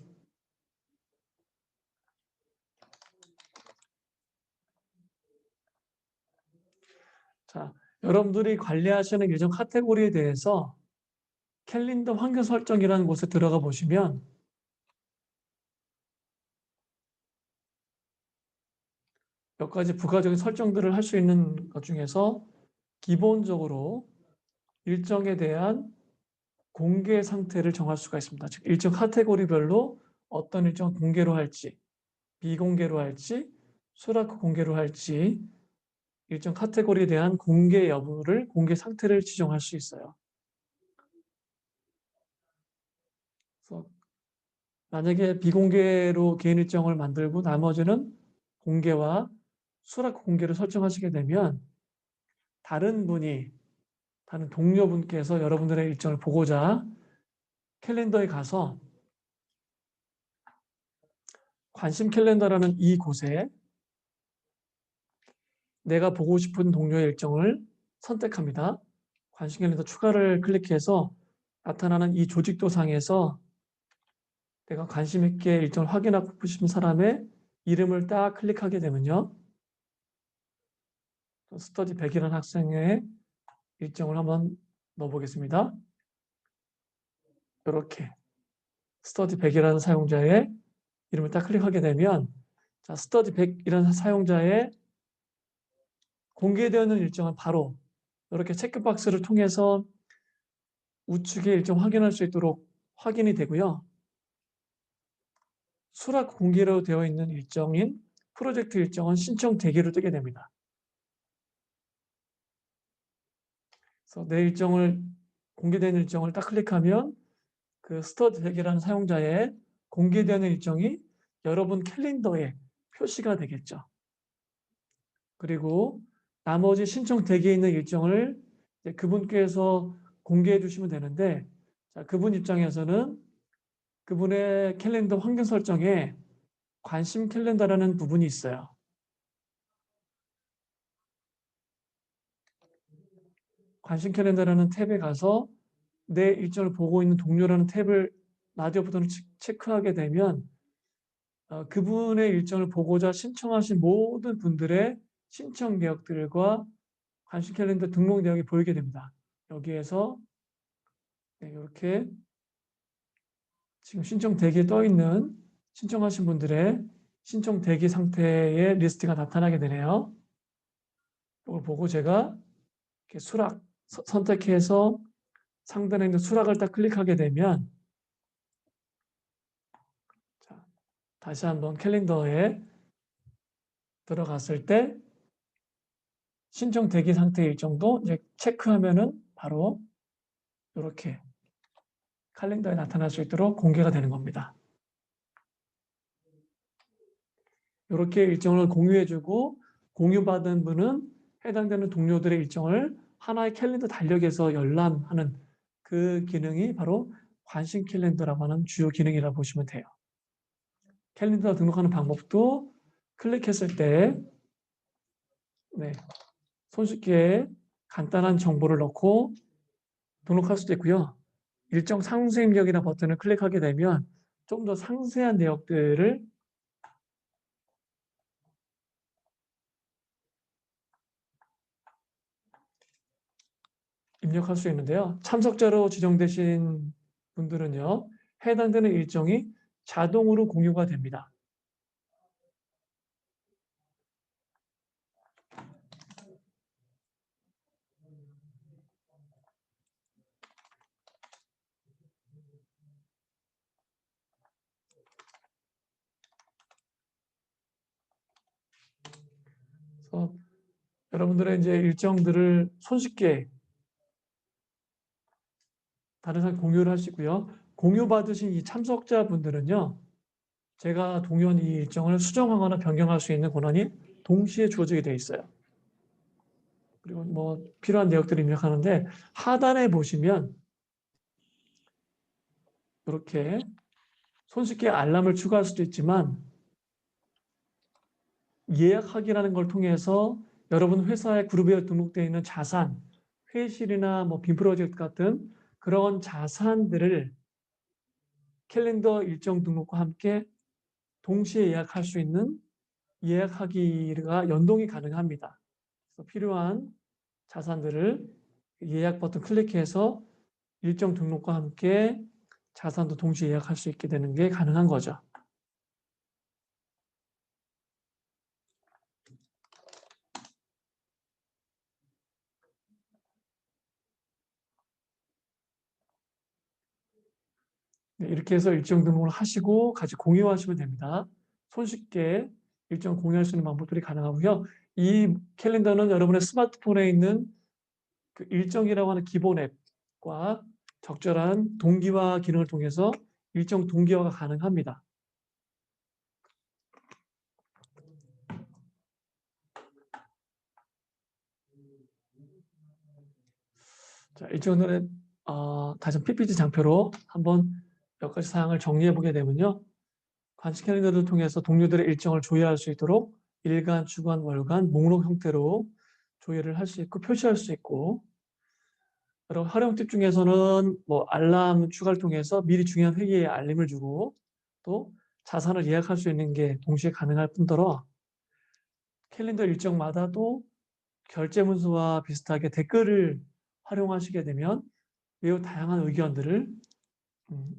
자, 여러분들이 관리하시는 일정 카테고리에 대해서 캘린더 환경 설정이라는 곳에 들어가 보시면 몇 가지 부가적인 설정들을 할 수 있는 것 중에서 기본적으로 일정에 대한 공개 상태를 정할 수가 있습니다. 즉 일정 카테고리별로 어떤 일정을 공개로 할지, 비공개로 할지, 수락 공개로 할지 일정 카테고리에 대한 공개 여부를 공개 상태를 지정할 수 있어요. 그래서 만약에 비공개로 개인 일정을 만들고 나머지는 공개와 수락 공개를 설정하시게 되면 다른 동료분께서 여러분들의 일정을 보고자 캘린더에 가서 관심 캘린더라는 이곳에 내가 보고 싶은 동료의 일정을 선택합니다. 관심 캘린더 추가를 클릭해서 나타나는 이 조직도상에서 내가 관심 있게 일정을 확인하고 싶은 사람의 이름을 딱 클릭하게 되면요. 스터디 100이라는 학생의 일정을 한번 넣어보겠습니다. 이렇게 스터디 100이라는 사용자의 이름을 딱 클릭하게 되면 자, 스터디 100이라는 사용자의 공개되어 있는 일정은 바로 이렇게 체크박스를 통해서 우측에 일정 확인할 수 있도록 확인이 되고요. 수락 공개로 되어 있는 일정인 프로젝트 일정은 신청 대기로 뜨게 됩니다. 그래서 내 일정을 공개된 일정을 딱 클릭하면 그 스터디 100이라는 사용자의 공개되는 일정이 여러분 캘린더에 표시가 되겠죠. 그리고 나머지 신청 대기에 있는 일정을 그분께서 공개해 주시면 되는데 자, 그분 입장에서는 그분의 캘린더 환경 설정에 관심 캘린더라는 부분이 있어요. 관심 캘린더라는 탭에 가서 내 일정을 보고 있는 동료라는 탭을 라디오 버튼을 체크하게 되면 그분의 일정을 보고자 신청하신 모든 분들의 신청 내역들과 관심 캘린더 등록 내역이 보이게 됩니다. 여기에서 이렇게 지금 신청 대기에 떠 있는 신청하신 분들의 신청 대기 상태의 리스트가 나타나게 되네요. 이걸 보고 제가 이렇게 수락 선택해서 상단에 있는 수락을 딱 클릭하게 되면 자, 다시 한번 캘린더에 들어갔을 때 신청 대기 상태 일정도 이제 체크하면은 바로 이렇게 칼렌더에 나타날 수 있도록 공개가 되는 겁니다. 이렇게 일정을 공유해주고 공유받은 분은 해당되는 동료들의 일정을 하나의 캘린더 달력에서 열람하는 그 기능이 바로 관심 캘린더라고 하는 주요 기능이라고 보시면 돼요. 캘린더 등록하는 방법도 클릭했을 때 손쉽게 간단한 정보를 넣고 등록할 수도 있고요. 일정 상세 입력이나 버튼을 클릭하게 되면 좀 더 상세한 내역들을 입력할 수 있는데요. 참석자로 지정되신 분들은요. 해당되는 일정이 자동으로 공유가 됩니다. 여러분들의 이제 일정들을 손쉽게 다른 사람 공유를 할 수 있고요. 공유받으신 이 참석자분들은요. 제가 동의한 이 일정을 수정하거나 변경할 수 있는 권한이 동시에 주어지게 되어 있어요. 그리고 뭐 필요한 내역들을 입력하는데 하단에 보시면 이렇게 손쉽게 알람을 추가할 수도 있지만 예약하기라는 걸 통해서 여러분 회사의 그룹에 등록되어 있는 자산, 회의실이나 뭐 빔 프로젝트 같은 그런 자산들을 캘린더 일정 등록과 함께 동시에 예약할 수 있는 예약하기가 연동이 가능합니다. 그래서 필요한 자산들을 예약 버튼 클릭해서 일정 등록과 함께 자산도 동시에 예약할 수 있게 되는 게 가능한 거죠. 네, 이렇게 해서 일정 등록을 하시고 같이 공유하시면 됩니다. 손쉽게 일정 공유할 수 있는 방법들이 가능하고요. 이 캘린더는 여러분의 스마트폰에 있는 그 일정이라고 하는 기본 앱과 적절한 동기화 기능을 통해서 일정 동기화가 가능합니다. 자, 일정들의 다시 PPT 장표로 한번 몇 가지 사항을 정리해 보게 되면요. 관측 캘린더를 통해서 동료들의 일정을 조회할 수 있도록 일간, 주간, 월간, 목록 형태로 조회를 할 수 있고 표시할 수 있고 여러 활용 팁 중에서는 뭐 알람 추가를 통해서 미리 중요한 회의에 알림을 주고 또 자산을 예약할 수 있는 게 동시에 가능할 뿐더러 캘린더 일정마다도 결제 문서와 비슷하게 댓글을 활용하시게 되면 매우 다양한 의견들을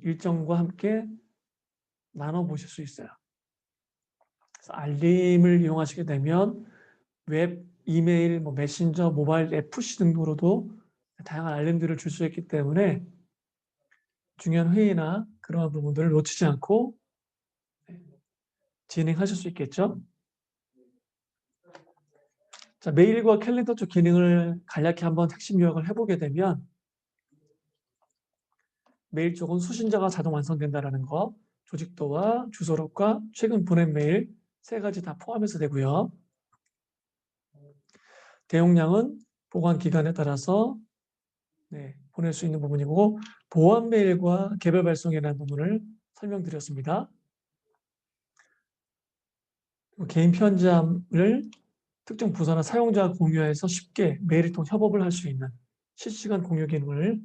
일정과 함께 나눠보실 수 있어요. 그래서 알림을 이용하시게 되면 웹, 이메일, 뭐 메신저, 모바일 앱 푸시 등으로도 다양한 알림들을 줄 수 있기 때문에 중요한 회의나 그러한 부분들을 놓치지 않고 진행하실 수 있겠죠. 자, 메일과 캘린더 쪽 기능을 간략히 한번 핵심 요약을 해보게 되면 메일 쪽은 수신자가 자동 완성된다는 거, 조직도와 주소록과 최근 보낸 메일 세 가지 다 포함해서 되고요. 대용량은 보관 기간에 따라서 보낼 수 있는 부분이고 보안 메일과 개별 발송이라는 부분을 설명드렸습니다. 개인 편지함을 특정 부서나 사용자와 공유해서 쉽게 메일을 통해 협업을 할 수 있는 실시간 공유 기능을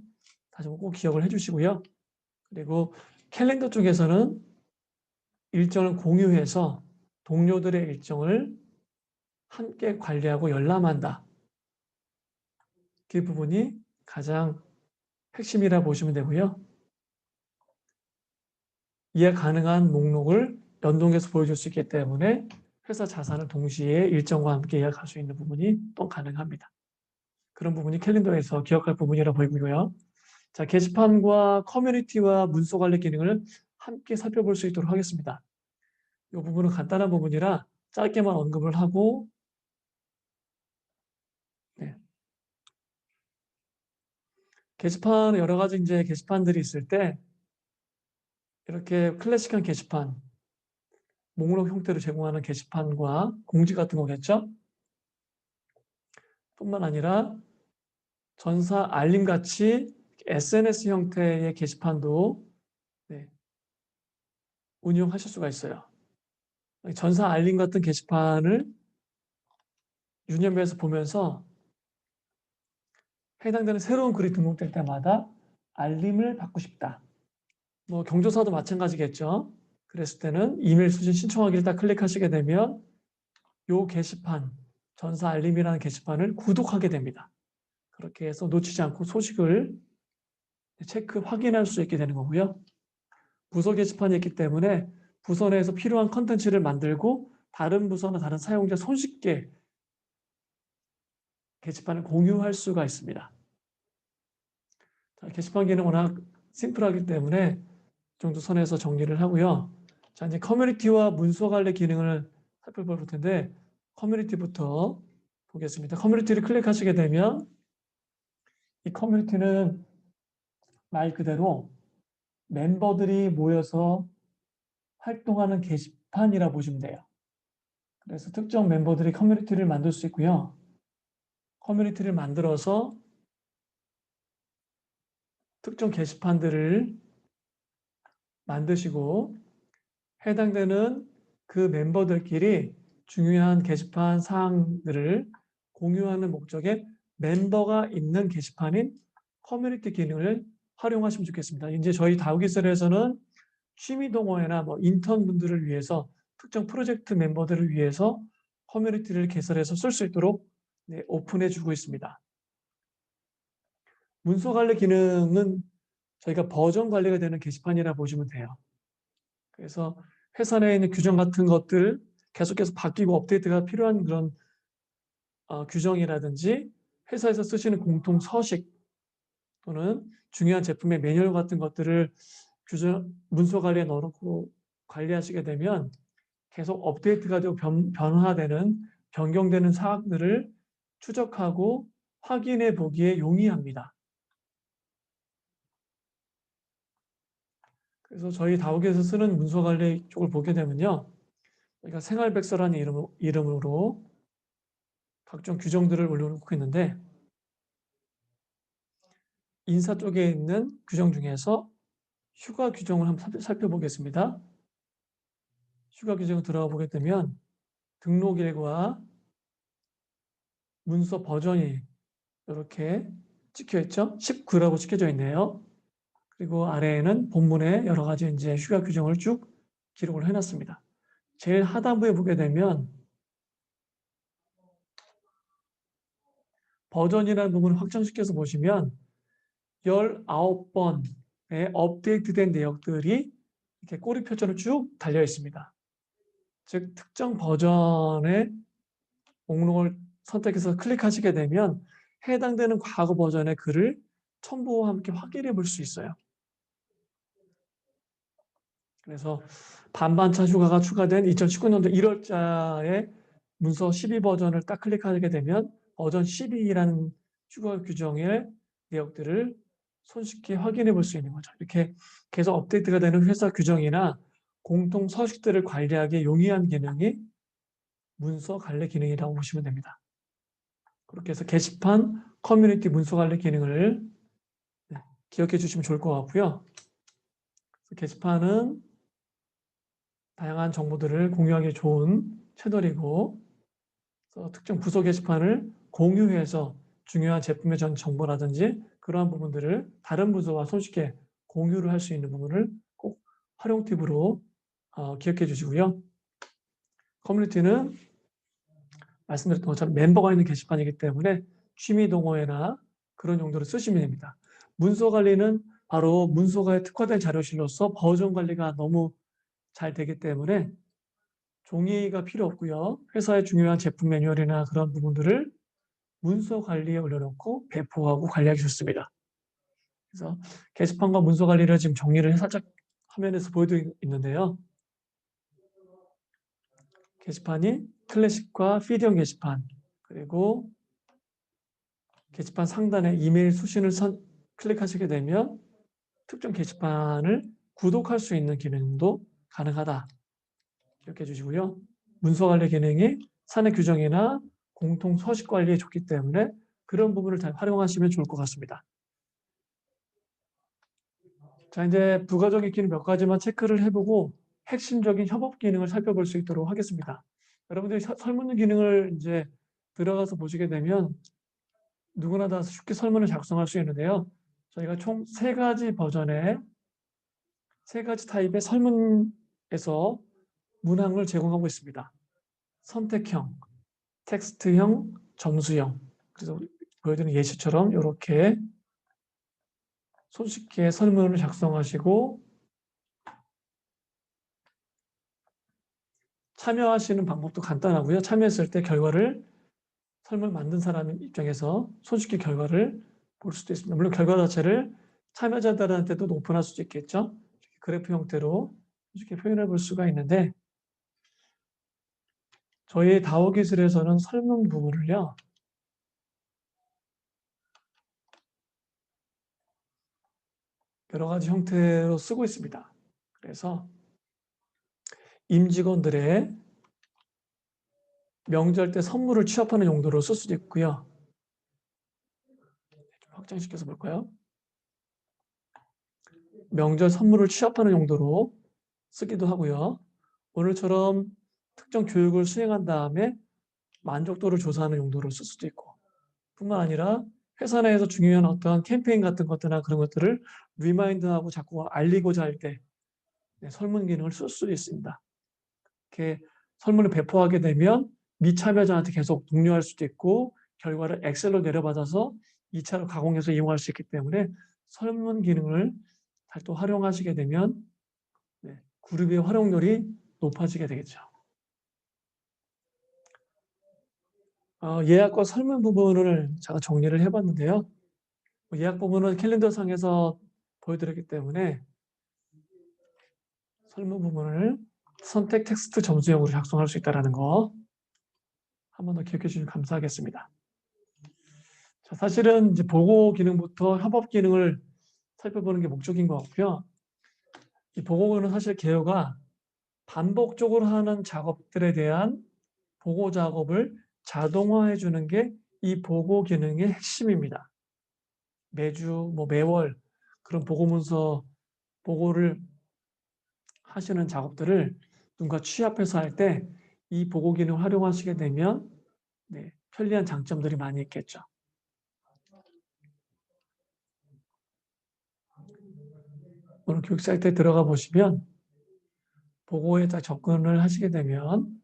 다시 한번 꼭 기억을 해주시고요. 그리고 캘린더 쪽에서는 일정을 공유해서 동료들의 일정을 함께 관리하고 열람한다. 그 부분이 가장 핵심이라 보시면 되고요. 이해 가능한 목록을 연동해서 보여줄 수 있기 때문에 회사 자산을 동시에 일정과 함께 예약할 수 있는 부분이 또 가능합니다. 그런 부분이 캘린더에서 기억할 부분이라 보이고요. 자, 게시판과 커뮤니티와 문서 관리 기능을 함께 살펴볼 수 있도록 하겠습니다. 이 부분은 간단한 부분이라 짧게만 언급을 하고 게시판 여러 가지 이제 게시판들이 있을 때 이렇게 클래식한 게시판 목록 형태로 제공하는 게시판과 공지 같은 거겠죠? 뿐만 아니라 전사 알림같이 SNS 형태의 게시판도 운영하실 수가 있어요. 전사 알림 같은 게시판을 유념해서 보면서 해당되는 새로운 글이 등록될 때마다 알림을 받고 싶다. 뭐 경조사도 마찬가지겠죠. 그랬을 때는 이메일 수신 신청하기를 딱 클릭하시게 되면 이 게시판, 전사 알림이라는 게시판을 구독하게 됩니다. 그렇게 해서 놓치지 않고 소식을 체크, 확인할 수 있게 되는 거고요. 부서 게시판이 있기 때문에 부서 내에서 필요한 컨텐츠를 만들고 다른 부서나 다른 사용자 손쉽게 게시판을 공유할 수가 있습니다. 자, 게시판 기능 워낙 심플하기 때문에 이 정도 선에서 정리를 하고요. 자, 이제 커뮤니티와 문서 관리 기능을 살펴볼 텐데 커뮤니티부터 보겠습니다. 커뮤니티를 클릭하시게 되면 이 커뮤니티는 말 그대로 멤버들이 모여서 활동하는 게시판이라 보시면 돼요. 그래서 특정 멤버들이 커뮤니티를 만들 수 있고요. 커뮤니티를 만들어서 특정 게시판들을 만드시고 해당되는 그 멤버들끼리 중요한 게시판 사항들을 공유하는 목적의 멤버가 있는 게시판인 커뮤니티 기능을 활용하시면 좋겠습니다. 이제 저희 다우기설에서는 취미 동호회나 뭐 인턴분들을 위해서 특정 프로젝트 멤버들을 위해서 커뮤니티를 개설해서 쓸 수 있도록 오픈해 주고 있습니다. 문서 관리 기능은 저희가 버전 관리가 되는 게시판이라 보시면 돼요. 그래서 회사 내에 있는 규정 같은 것들 계속해서 바뀌고 업데이트가 필요한 그런 규정이라든지 회사에서 쓰시는 공통 서식 또는 중요한 제품의 매뉴얼 같은 것들을 문서 관리에 넣어놓고 관리하시게 되면 계속 업데이트가 되고 변화되는 변경되는 사항들을 추적하고 확인해 보기에 용이합니다. 그래서 저희 다우기에서 쓰는 문서 관리 쪽을 보게 되면요. 저희가 생활백서라는 이름으로 각종 규정들을 올려놓고 있는데 인사 쪽에 있는 규정 중에서 휴가 규정을 한번 살펴보겠습니다. 휴가 규정을 들어가 보게 되면 등록일과 문서 버전이 이렇게 찍혀 있죠. 19라고 찍혀져 있네요. 그리고 아래에는 본문에 여러 가지 이제 휴가 규정을 쭉 기록을 해놨습니다. 제일 하단부에 보게 되면 버전이라는 부분을 확장시켜서 보시면 19번의 업데이트된 내역들이 이렇게 꼬리표처럼 쭉 달려 있습니다. 즉 특정 버전의 목록을 선택해서 클릭하시게 되면 해당되는 과거 버전의 글을 첨부와 함께 확인해 볼 수 있어요. 그래서 반반차 휴가가 추가된 2019년도 1월자의 문서 12버전을 딱 클릭하게 되면 버전 12라는 휴가 규정의 내역들을 손쉽게 확인해 볼 수 있는 거죠. 이렇게 계속 업데이트가 되는 회사 규정이나 공통 서식들을 관리하기 용이한 기능이 문서 관리 기능이라고 보시면 됩니다. 그렇게 해서 게시판, 커뮤니티 문서 관리 기능을 기억해 주시면 좋을 것 같고요. 게시판은 다양한 정보들을 공유하기 좋은 채널이고 특정 부서 게시판을 공유해서 중요한 제품의 전 정보라든지 그러한 부분들을 다른 부서와 손쉽게 공유를 할 수 있는 부분을 꼭 활용 팁으로 기억해 주시고요. 커뮤니티는 말씀드렸던 것처럼 멤버가 있는 게시판이기 때문에 취미 동호회나 그런 용도로 쓰시면 됩니다. 문서 관리는 바로 문서가에 특화된 자료실로서 버전 관리가 너무 잘 되기 때문에 종이가 필요 없고요. 회사의 중요한 제품 매뉴얼이나 그런 부분들을 문서 관리에 올려놓고 배포하고 관리하기 좋습니다. 그래서 게시판과 문서 관리를 지금 정리를 살짝 화면에서 보여드리고 있는데요. 게시판이 클래식과 피드형 게시판 그리고 게시판 상단에 이메일 수신을 클릭하시게 되면 특정 게시판을 구독할 수 있는 기능도 가능하다. 기억해 주시고요. 문서 관리 기능이 사내 규정이나 공통 서식 관리에 좋기 때문에 그런 부분을 잘 활용하시면 좋을 것 같습니다. 자, 이제 부가적인 기능 몇 가지만 체크를 해보고 핵심적인 협업 기능을 살펴볼 수 있도록 하겠습니다. 여러분들이 설문 기능을 이제 들어가서 보시게 되면 누구나 다 쉽게 설문을 작성할 수 있는데요. 저희가 총 3가지 버전의 3가지 타입의 설문에서 문항을 제공하고 있습니다. 선택형, 텍스트형, 점수형. 그래서 보여드리는 예시처럼 이렇게 손쉽게 설문을 작성하시고 참여하시는 방법도 간단하고요. 참여했을 때 결과를 설문 만든 사람 입장에서 손쉽게 결과를 볼 수도 있습니다. 물론 결과 자체를 참여자들한테도 오픈할 수도 있겠죠. 그래프 형태로 쉽게 표현해 볼 수가 있는데 저희 다오 기술에서는 설문 부분을요, 여러 가지 형태로 쓰고 있습니다. 그래서 임직원들의 명절 때 선물을 취합하는 용도로 쓸 수도 있고요. 확장시켜서 볼까요? 명절 선물을 취합하는 용도로 쓰기도 하고요. 오늘처럼 특정 교육을 수행한 다음에 만족도를 조사하는 용도로 쓸 수도 있고, 뿐만 아니라 회사 내에서 중요한 어떤 캠페인 같은 것들이나 그런 것들을 리마인드하고 자꾸 알리고자 할 때 설문 기능을 쓸 수도 있습니다. 이렇게 설문을 배포하게 되면 미참여자한테 계속 독려할 수도 있고, 결과를 엑셀로 내려받아서 2차로 가공해서 이용할 수 있기 때문에 설문 기능을 또 활용하시게 되면 그룹의 활용률이 높아지게 되겠죠. 예약과 설문 부분을 제가 정리를 해봤는데요. 예약 부분은 캘린더상에서 보여드렸기 때문에 설문 부분을 선택 텍스트 점수형으로 작성할 수 있다는 거 한 번 더 기억해 주시면 감사하겠습니다. 자, 사실은 이제 보고 기능부터 협업 기능을 살펴보는 게 목적인 것 같고요. 이 보고는 사실 개요가 반복적으로 하는 작업들에 대한 보고 작업을 자동화해 주는 게 이 보고 기능의 핵심입니다. 매주 매월 그런 보고 문서 보고를 하시는 작업들을 누군가 취합해서 할 때 이 보고 기능을 활용하시게 되면 편리한 장점들이 많이 있겠죠. 오늘 교육 사이트에 들어가 보시면 보고에 딱 접근을 하시게 되면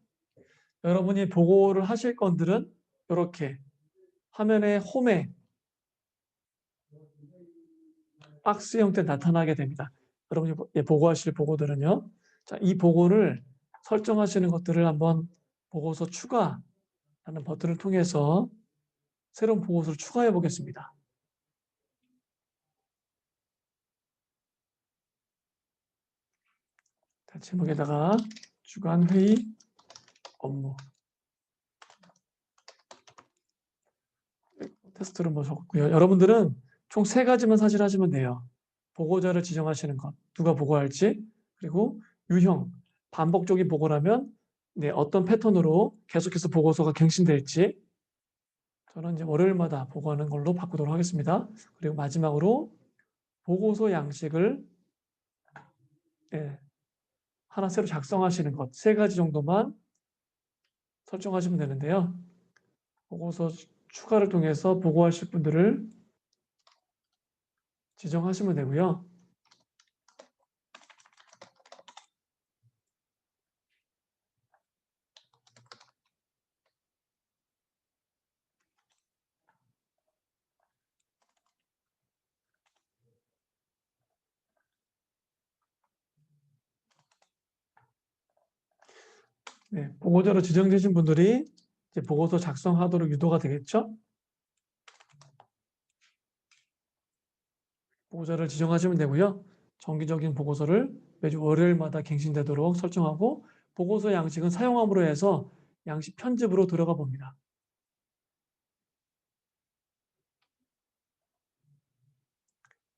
여러분이 보고를 하실 건들은 이렇게 화면의 홈에 박스 형태 나타나게 됩니다. 여러분이 보고하실 보고들은요. 자, 이 보고를 설정하시는 것들을 한번 보고서 추가라는 버튼을 통해서 새로운 보고서를 추가해 보겠습니다. 제목에다가 주간 회의 업무 테스트를 적었고요. 여러분들은 총 3가지만 사실 하시면 돼요. 보고자를 지정하시는 것, 누가 보고할지, 그리고 유형, 반복적인 보고라면 어떤 패턴으로 계속해서 보고서가 갱신될지, 저는 이제 월요일마다 보고하는 걸로 바꾸도록 하겠습니다. 그리고 마지막으로 보고서 양식을 하나 새로 작성하시는 것, 3가지 정도만 설정하시면 되는데요. 보고서 추가를 통해서 보고하실 분들을 지정하시면 되고요. 보고자로 지정되신 분들이 이제 보고서 작성하도록 유도가 되겠죠. 보고자를 지정하시면 되고요. 정기적인 보고서를 매주 월요일마다 갱신되도록 설정하고 보고서 양식은 사용함으로 해서 양식 편집으로 들어가 봅니다.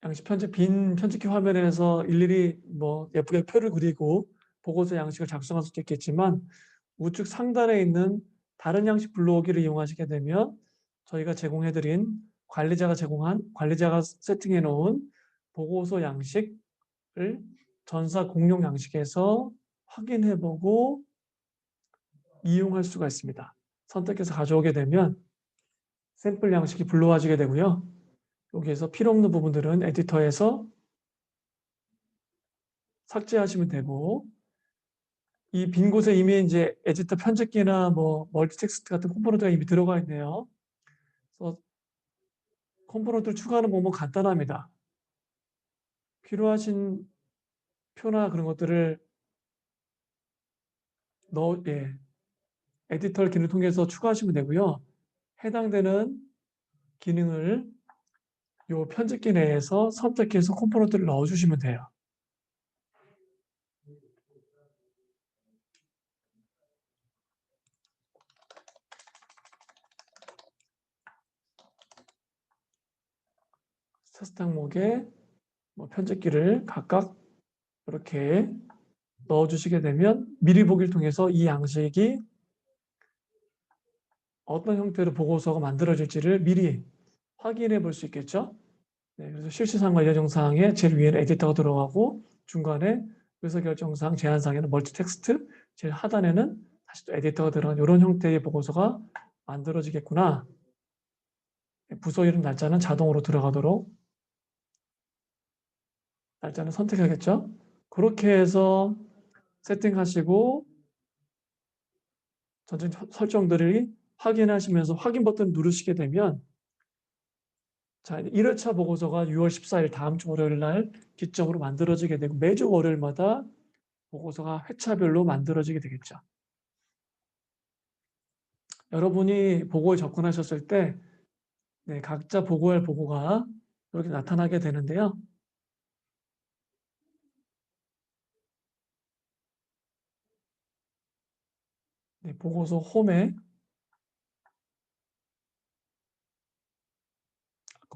양식 편집 빈 편집기 화면에서 일일이 예쁘게 표를 그리고 보고서 양식을 작성할 수도 있겠지만 우측 상단에 있는 다른 양식 불러오기를 이용하시게 되면 저희가 제공해드린 관리자가 세팅해 놓은 보고서 양식을 전사 공용 양식에서 확인해보고 이용할 수가 있습니다. 선택해서 가져오게 되면 샘플 양식이 불러와지게 되고요. 여기에서 필요 없는 부분들은 에디터에서 삭제하시면 되고 이 빈 곳에 이미 이제 에디터 편집기나 멀티텍스트 같은 컴포넌트가 이미 들어가 있네요. 그래서 컴포넌트를 추가하는 방법은 간단합니다. 필요하신 표나 그런 것들을 에디터 기능을 통해서 추가하시면 되고요. 해당되는 기능을 이 편집기 내에서 선택해서 컴포넌트를 넣어주시면 돼요. 테스트 항목에 뭐 편집기를 각각 이렇게 넣어주시게 되면 미리 보기를 통해서 이 양식이 어떤 형태로 보고서가 만들어질지를 미리 확인해 볼 수 있겠죠. 네, 그래서 실시상 관련 영상에 제일 위에는 에디터가 들어가고 중간에 의사결정사항 제한사항에는 멀티 텍스트, 제일 하단에는 다시 또 에디터가 들어간 이런 형태의 보고서가 만들어지겠구나. 부서 이름 날짜는 자동으로 들어가도록 날짜는 선택하겠죠. 그렇게 해서 세팅하시고 전체 설정들을 확인하시면서 확인 버튼 누르시게 되면 자, 1회차 보고서가 6월 14일 다음 주 월요일 날 기점으로 만들어지게 되고 매주 월요일마다 보고서가 회차별로 만들어지게 되겠죠. 여러분이 보고에 접근하셨을 때 네, 각자 보고할 보고가 이렇게 나타나게 되는데요. 네, 보고서 홈에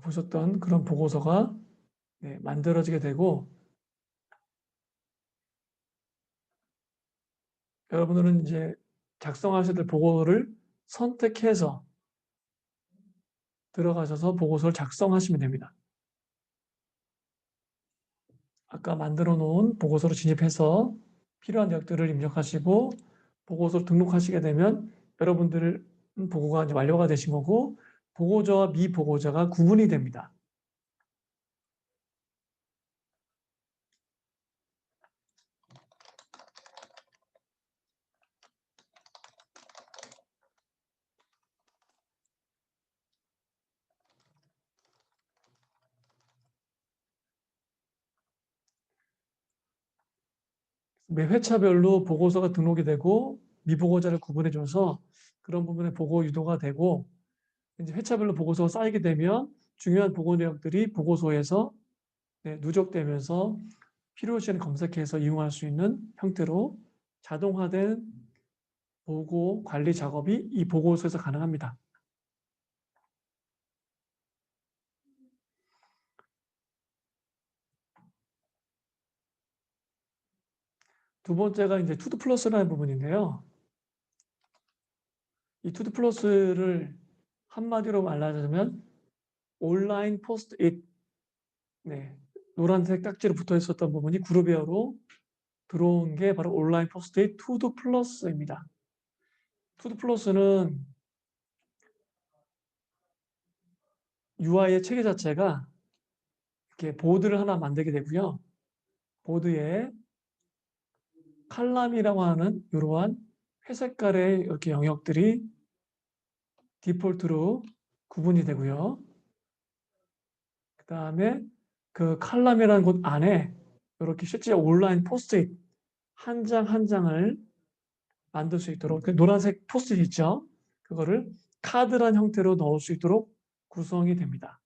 보셨던 그런 보고서가 네, 만들어지게 되고 여러분들은 이제 작성하셔야 될 보고를 선택해서 들어가셔서 보고서를 작성하시면 됩니다. 아까 만들어 놓은 보고서로 진입해서 필요한 내역들을 입력하시고 보고서를 등록하시게 되면 여러분들 보고가 이제 완료가 되신 거고 보고자와 미보고자가 구분이 됩니다. 매 회차별로 보고서가 등록이 되고 미보고자를 구분해 줘서 그런 부분에 보고 유도가 되고 이제 회차별로 보고서가 쌓이게 되면 중요한 보고 내역들이 보고서에서 네, 누적되면서 필요 시에는 검색해서 이용할 수 있는 형태로 자동화된 보고 관리 작업이 이 보고서에서 가능합니다. 두 번째가 이제 투두 플러스라는 부분인데요. 이 투두 플러스를 한마디로 말하자면 온라인 포스트잇, 네, 노란색 딱지로 붙어 있었던 부분이 그룹웨어로 들어온 게 바로 온라인 포스트잇 투두 플러스입니다. 투두 플러스는 UI의 체계 자체가 이렇게 보드를 하나 만들게 되고요. 보드에 칼럼이라고 하는 이러한 회색깔의 이렇게 영역들이 디폴트로 구분이 되고요. 그 다음에 그 칼럼이라는 곳 안에 이렇게 실제 온라인 포스트잇 한 장 한 장을 만들 수 있도록 그 노란색 포스트잇 있죠? 그거를 카드란 형태로 넣을 수 있도록 구성이 됩니다.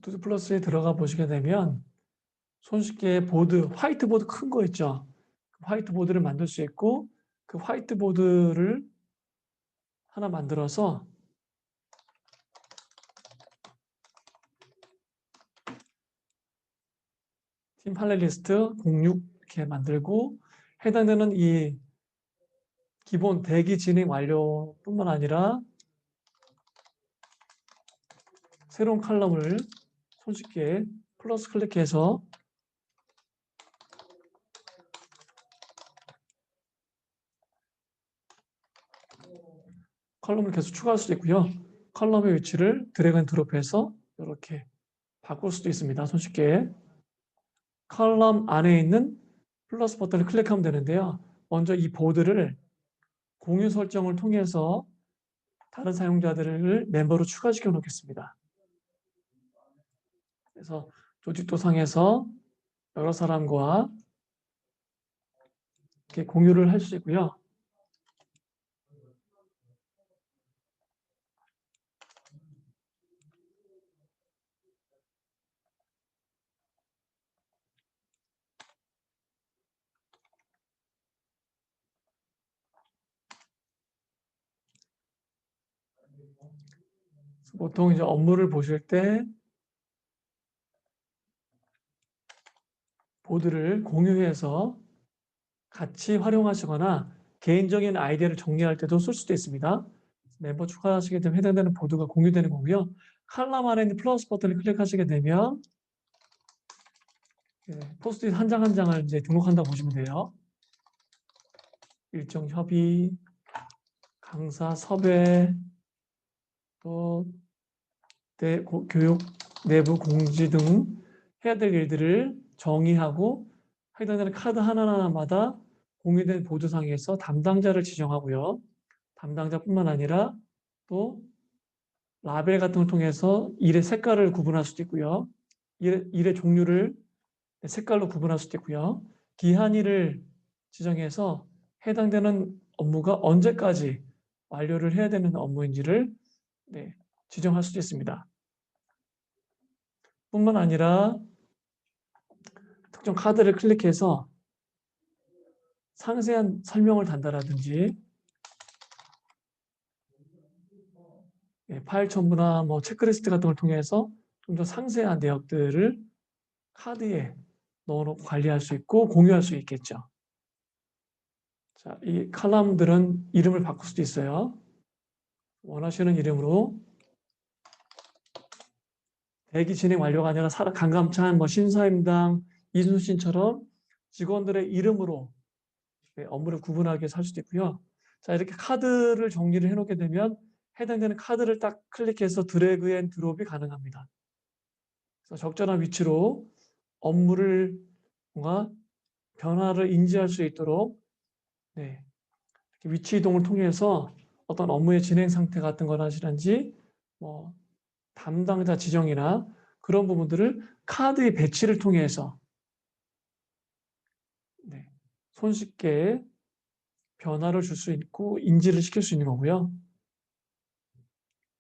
투두 플러스에 들어가 보시게 되면 손쉽게 보드, 화이트보드 큰 거 있죠? 화이트보드를 만들 수 있고 그 화이트보드를 하나 만들어서 팀 판넬리스트 06 이렇게 만들고 해당되는 이 기본 대기 진행 완료뿐만 아니라 새로운 칼럼을 손쉽게 플러스 클릭해서 컬럼을 계속 추가할 수도 있고요. 컬럼의 위치를 드래그 앤 드롭해서 이렇게 바꿀 수도 있습니다. 손쉽게 컬럼 안에 있는 플러스 버튼을 클릭하면 되는데요. 먼저 이 보드를 공유 설정을 통해서 다른 사용자들을 멤버로 추가시켜 놓겠습니다. 그래서 조직도상에서 여러 사람과 이렇게 공유를 할 수 있고요. 보통 이제 업무를 보실 때 보드를 공유해서 같이 활용하시거나 개인적인 아이디어를 정리할 때도 쓸 수도 있습니다. 멤버 추가하시게 되면 해당되는 보드가 공유되는 거고요. 칼럼 안에 있는 플러스 버튼을 클릭하시게 되면 포스트잇 한 장 한 장을 이제 등록한다고 보시면 돼요. 일정 협의, 강사 섭외, 또 교육 내부 공지 등 해야 될 일들을 정의하고 해당되는 카드 하나하나마다 공유된 보드상에서 담당자를 지정하고요. 담당자뿐만 아니라 또 라벨 같은 걸 통해서 일의 색깔을 구분할 수도 있고요. 일의 종류를 색깔로 구분할 수도 있고요. 기한일을 지정해서 해당되는 업무가 언제까지 완료를 해야 되는 업무인지를 지정할 수도 있습니다. 뿐만 아니라 특정 카드를 클릭해서 상세한 설명을 단다라든지 파일 첨부나 뭐 체크리스트 같은 걸 통해서 좀 더 상세한 내역들을 카드에 넣어놓고 관리할 수 있고 공유할 수 있겠죠. 자, 이 칼럼들은 이름을 바꿀 수도 있어요. 원하시는 이름으로 대기 진행 완료가 아니라 강감찬, 뭐 신사임당, 이순신처럼 직원들의 이름으로 업무를 구분하게 해서 할 수도 있고요. 자, 이렇게 카드를 정리를 해놓게 되면 해당되는 카드를 딱 클릭해서 드래그 앤 드롭이 가능합니다. 그래서 적절한 위치로 업무를 뭔가 변화를 인지할 수 있도록 위치 이동을 통해서 어떤 업무의 진행 상태 같은 거라든지 뭐 담당자 지정이나 그런 부분들을 카드의 배치를 통해서 손쉽게 변화를 줄 수 있고 인지를 시킬 수 있는 거고요.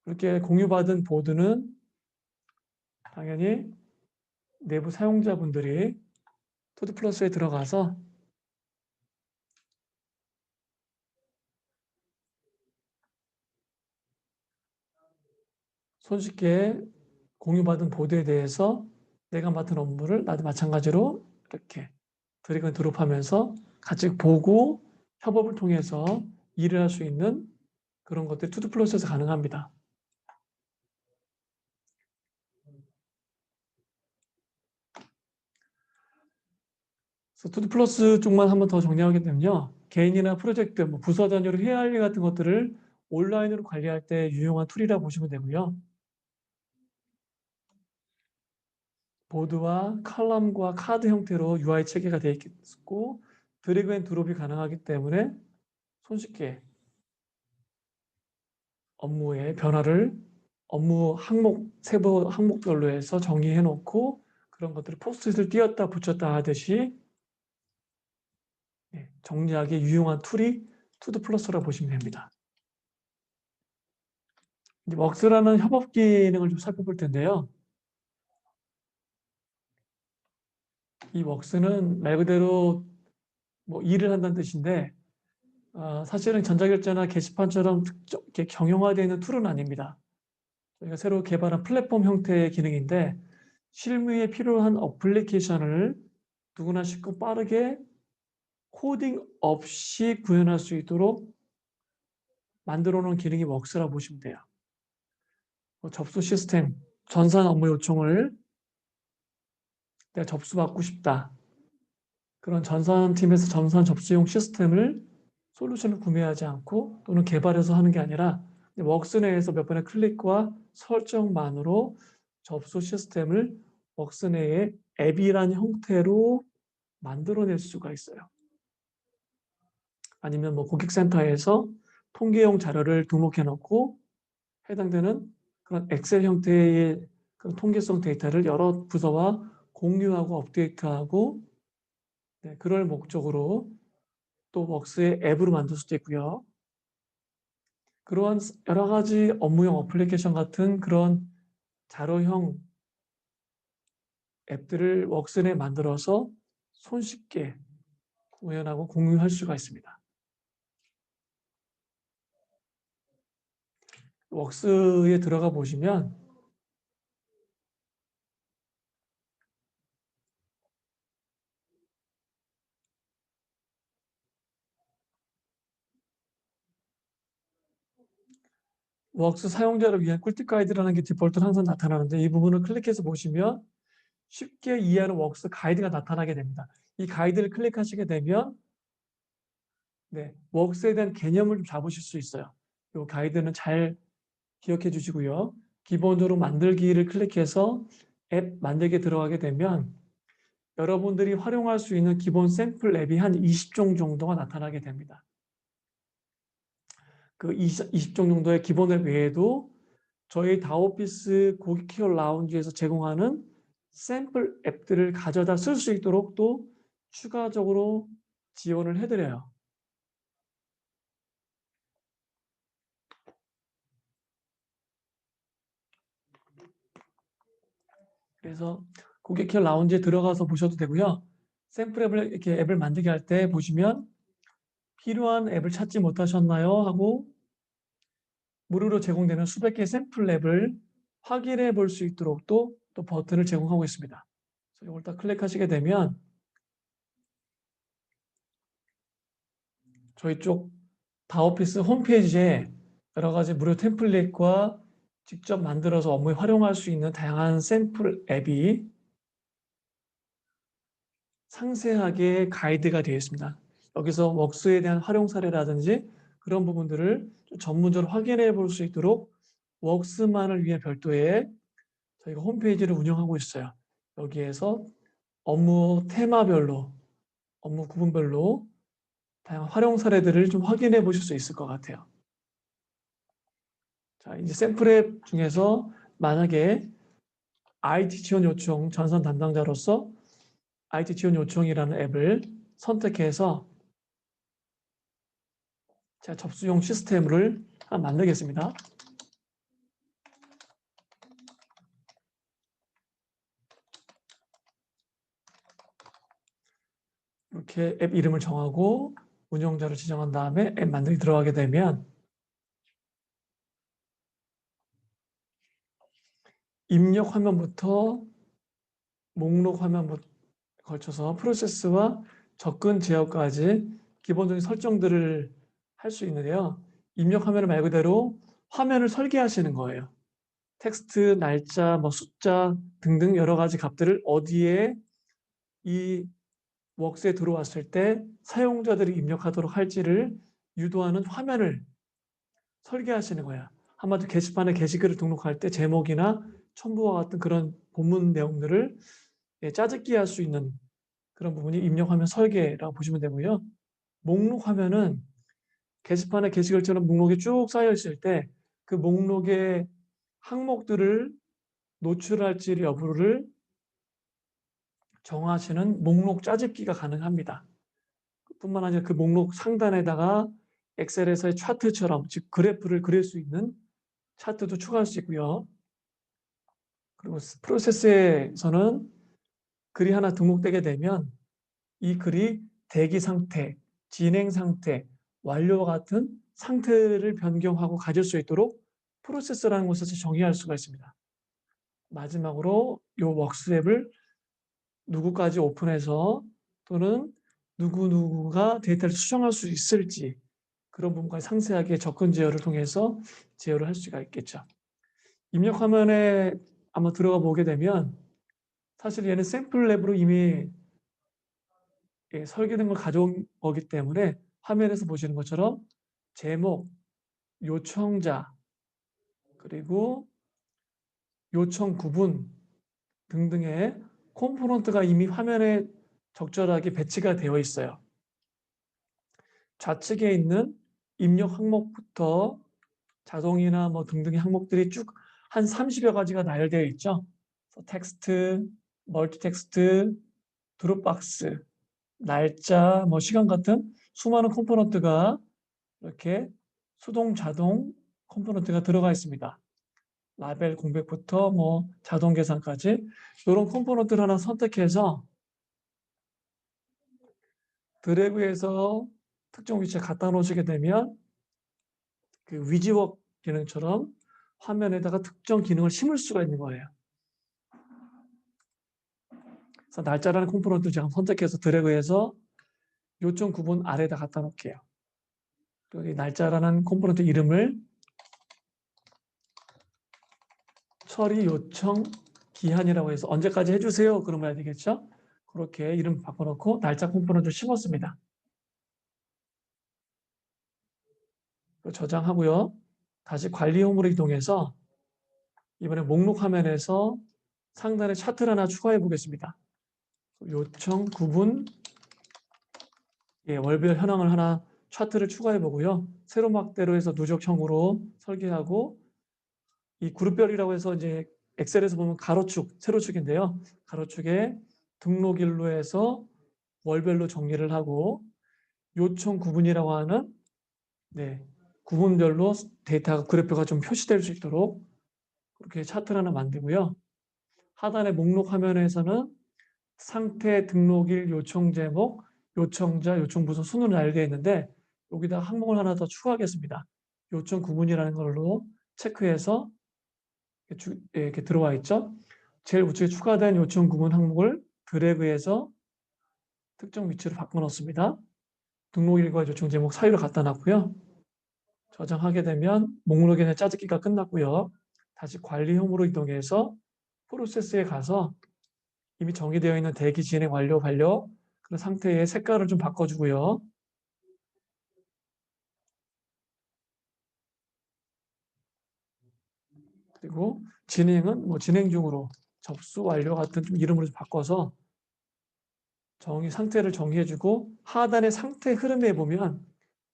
그렇게 공유받은 보드는 당연히 내부 사용자분들이 투드플러스에 들어가서 손쉽게 공유받은 보드에 대해서 내가 맡은 업무를 나도 마찬가지로 이렇게 드래그 앤 드롭하면서 같이 보고 협업을 통해서 일을 할 수 있는 그런 것들이 투드플러스에서 가능합니다. 그래서 투드플러스 쪽만 한번 더 정리하게 되면요. 개인이나 프로젝트, 뭐 부서 단위로 해야 할 일 같은 것들을 온라인으로 관리할 때 유용한 툴이라고 보시면 되고요. 보드와 칼럼과 카드 형태로 UI 체계가 되어 있고 드래그 앤 드롭이 가능하기 때문에 손쉽게 업무의 변화를 업무 항목, 세부 항목별로 해서 정의해 놓고 그런 것들을 포스트잇을 띄었다 붙였다 하듯이 정리하기 유용한 툴이 투드플러스라고 보시면 됩니다. 이제 웍스라는 협업 기능을 좀 살펴볼 텐데요. 이 웍스는 말 그대로 뭐 일을 한다는 뜻인데 사실은 전자결제나 게시판처럼 이렇게 경영화되어 있는 툴은 아닙니다. 저희가 새로 개발한 플랫폼 형태의 기능인데 실무에 필요한 어플리케이션을 누구나 쉽고 빠르게 코딩 없이 구현할 수 있도록 만들어 놓은 기능이 웍스라고 보시면 돼요. 접수 시스템, 전산 업무 요청을 내가 접수받고 싶다. 그런 전산팀에서 전산 접수용 시스템을 솔루션을 구매하지 않고 또는 개발해서 하는 게 아니라 웍스 내에서 몇 번의 클릭과 설정만으로 접수 시스템을 웍스 내에 앱이라는 형태로 만들어낼 수가 있어요. 아니면 뭐 고객센터에서 통계용 자료를 등록해 놓고 해당되는 그런 엑셀 형태의 그런 통계성 데이터를 여러 부서와 공유하고 업데이트하고 그럴 목적으로 또 웍스의 앱으로 만들 수도 있고요. 그러한 여러 가지 업무용 어플리케이션 같은 그런 자료형 앱들을 웍스 내에 만들어서 손쉽게 구현하고 공유할 수가 있습니다. 웍스에 들어가 보시면 웍스 사용자를 위한 꿀팁 가이드라는 게 디폴트로 항상 나타나는데 이 부분을 클릭해서 보시면 쉽게 이해하는 웍스 가이드가 나타나게 됩니다. 이 가이드를 클릭하시게 되면 네, 웍스에 대한 개념을 좀 잡으실 수 있어요. 이 가이드는 잘 기억해 주시고요. 기본적으로 만들기를 클릭해서 앱 만들기에 들어가게 되면 여러분들이 활용할 수 있는 기본 샘플 앱이 한 20종 정도가 나타나게 됩니다. 그 20종 정도의 기본 앱 외에도 저희 다오피스 고객 케어 라운지에서 제공하는 샘플 앱들을 가져다 쓸 수 있도록 또 추가적으로 지원을 해드려요. 그래서 고객 케어 라운지에 들어가서 보셔도 되고요. 샘플 앱을 이렇게 앱을 만들게 할 때 보시면 필요한 앱을 찾지 못하셨나요? 하고 무료로 제공되는 수백 개의 샘플 앱을 확인해 볼 수 있도록 또 버튼을 제공하고 있습니다. 그래서 이걸 딱 클릭하시게 되면 저희 쪽 다오피스 홈페이지에 여러 가지 무료 템플릿과 직접 만들어서 업무에 활용할 수 있는 다양한 샘플 앱이 상세하게 가이드가 되어 있습니다. 여기서 웍스에 대한 활용 사례라든지 그런 부분들을 전문적으로 확인해 볼 수 있도록 웍스만을 위해 별도의 저희가 홈페이지를 운영하고 있어요. 여기에서 업무 테마별로, 업무 구분별로 다양한 활용 사례들을 좀 확인해 보실 수 있을 것 같아요. 자, 이제 샘플 앱 중에서 만약에 IT 지원 요청 전산 담당자로서 IT 지원 요청이라는 앱을 선택해서 제가 접수용 시스템을 하나 만들겠습니다. 이렇게 앱 이름을 정하고 운영자를 지정한 다음에 앱 만들기 들어가게 되면 입력 화면부터 목록 화면부터 걸쳐서 프로세스와 접근 제어까지 기본적인 설정들을 할 수 있는데요. 입력 화면을 말 그대로 화면을 설계하시는 거예요. 텍스트, 날짜, 뭐 숫자 등등 여러 가지 값들을 어디에 이 웍스에 들어왔을 때 사용자들이 입력하도록 할지를 유도하는 화면을 설계하시는 거야. 한마디로 게시판에 게시글을 등록할 때 제목이나 첨부와 같은 그런 본문 내용들을 짜집기 할 수 있는 그런 부분이 입력화면 설계라고 보시면 되고요. 목록 화면은 게시판에 게시글처럼 목록이 쭉 쌓여 있을 때 그 목록의 항목들을 노출할지 여부를 정하시는 목록 짜집기가 가능합니다. 뿐만 아니라 그 목록 상단에다가 엑셀에서의 차트처럼 즉 그래프를 그릴 수 있는 차트도 추가할 수 있고요. 그리고 프로세스에서는 글이 하나 등록되게 되면 이 글이 대기 상태, 진행 상태, 완료와 같은 상태를 변경하고 가질 수 있도록 프로세스라는 것을 정의할 수가 있습니다. 마지막으로 이 웍스 앱을 누구까지 오픈해서 또는 누구누구가 데이터를 수정할 수 있을지 그런 부분까지 상세하게 접근 제어를 통해서 제어를 할 수가 있겠죠. 입력 화면에 한번 들어가 보게 되면 사실 얘는 샘플 랩으로 이미 설계된 걸 가져온 거기 때문에 화면에서 보시는 것처럼 제목, 요청자, 그리고 요청 구분 등등의 컴포넌트가 이미 화면에 적절하게 배치가 되어 있어요. 좌측에 있는 입력 항목부터 자동이나 뭐 등등의 항목들이 쭉 한 30여 가지가 나열되어 있죠. 텍스트, 멀티 텍스트, 드롭박스, 날짜, 뭐 시간 같은 수많은 컴포넌트가 이렇게 수동, 자동 컴포넌트가 들어가 있습니다. 라벨 공백부터 뭐 자동 계산까지 이런 컴포넌트를 하나 선택해서 드래그해서 특정 위치에 갖다 놓으시게 되면 그 위지웍 기능처럼 화면에다가 특정 기능을 심을 수가 있는 거예요. 그래서 날짜라는 컴포넌트를 제가 선택해서 드래그해서 요청 구분 아래에다 갖다 놓을게요. 여기 날짜라는 컴포넌트 이름을 처리 요청 기한이라고 해서 언제까지 해주세요. 그러면 해야 되겠죠? 그렇게 이름 바꿔놓고 날짜 컴포넌트를 심었습니다. 저장하고요. 다시 관리 홈으로 이동해서 이번에 목록 화면에서 상단에 차트를 하나 추가해 보겠습니다. 요청 구분 월별 현황을 하나 차트를 추가해 보고요. 세로 막대로 해서 누적형으로 설계하고 이 그룹별이라고 해서 이제 엑셀에서 보면 가로축, 세로축인데요. 가로축에 등록일로 해서 월별로 정리를 하고 요청 구분이라고 하는 구분별로 데이터가 그래프가 좀 표시될 수 있도록 그렇게 차트를 하나 만들고요. 하단의 목록 화면에서는 상태, 등록일, 요청 제목, 요청자, 요청 부서 순으로 나열되어 있는데 여기다 항목을 하나 더 추가하겠습니다. 요청 구분이라는 걸로 체크해서 이렇게 들어와 있죠. 제일 우측에 추가된 요청 구분 항목을 드래그해서 특정 위치로 바꿔 놓습니다. 등록일과 요청 제목 사이로 갖다 놨고요. 저장하게 되면 목록에 대한 짜집기가 끝났고요. 다시 관리 홈으로 이동해서 프로세스에 가서 이미 정의되어 있는 대기 진행 완료 그런 상태의 색깔을 좀 바꿔주고요. 그리고 진행은 진행 중으로 접수 완료 같은 좀 이름으로 좀 바꿔서 상태를 정의해주고 하단의 상태 흐름에 보면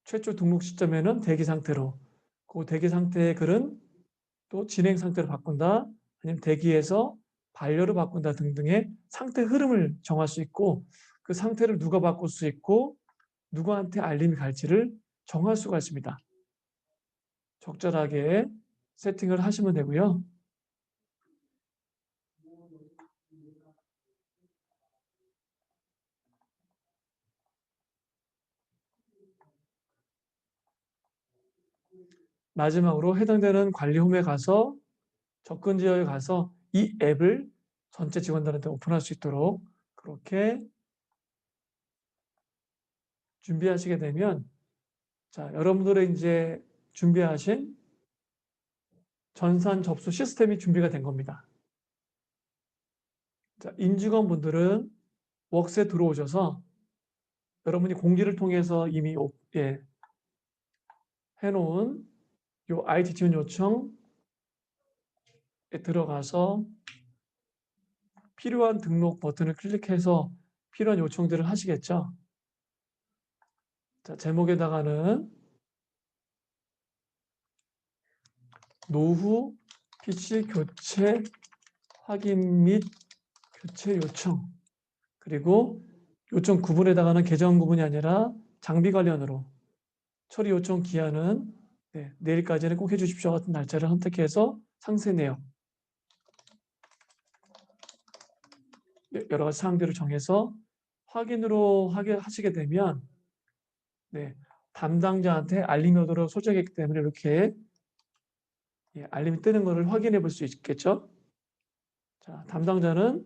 최초 등록 시점에는 대기 상태로 그 대기 상태의 글은 또 진행 상태로 바꾼다 아니면 대기에서 반려로 바꾼다 등등의 상태 흐름을 정할 수 있고 그 상태를 누가 바꿀 수 있고 누구한테 알림이 갈지를 정할 수가 있습니다. 적절하게 세팅을 하시면 되고요. 마지막으로 해당되는 관리 홈에 가서 접근 지역에 가서 이 앱을 전체 직원들한테 오픈할 수 있도록 그렇게 준비하시게 되면 여러분들의 이제 준비하신 전산 접수 시스템이 준비가 된 겁니다. 인직원분들은 웍스에 들어오셔서 여러분이 공지를 통해서 이미 해놓은 요 IT 지원 요청에 들어가서 필요한 등록 버튼을 클릭해서 필요한 요청들을 하시겠죠. 제목에다가는 노후 PC 교체 확인 및 교체 요청 그리고 요청 구분에다가는 계정 구분이 아니라 장비 관련으로 처리 요청 기한은 내일까지는 꼭 해주십시오 같은 날짜를 선택해서 상세 내용 여러 가지 사항들을 정해서 확인으로 하시게 되면 담당자한테 알림이 오도록 설정했기 때문에 이렇게 알림이 뜨는 것을 확인해 볼 수 있겠죠. 담당자는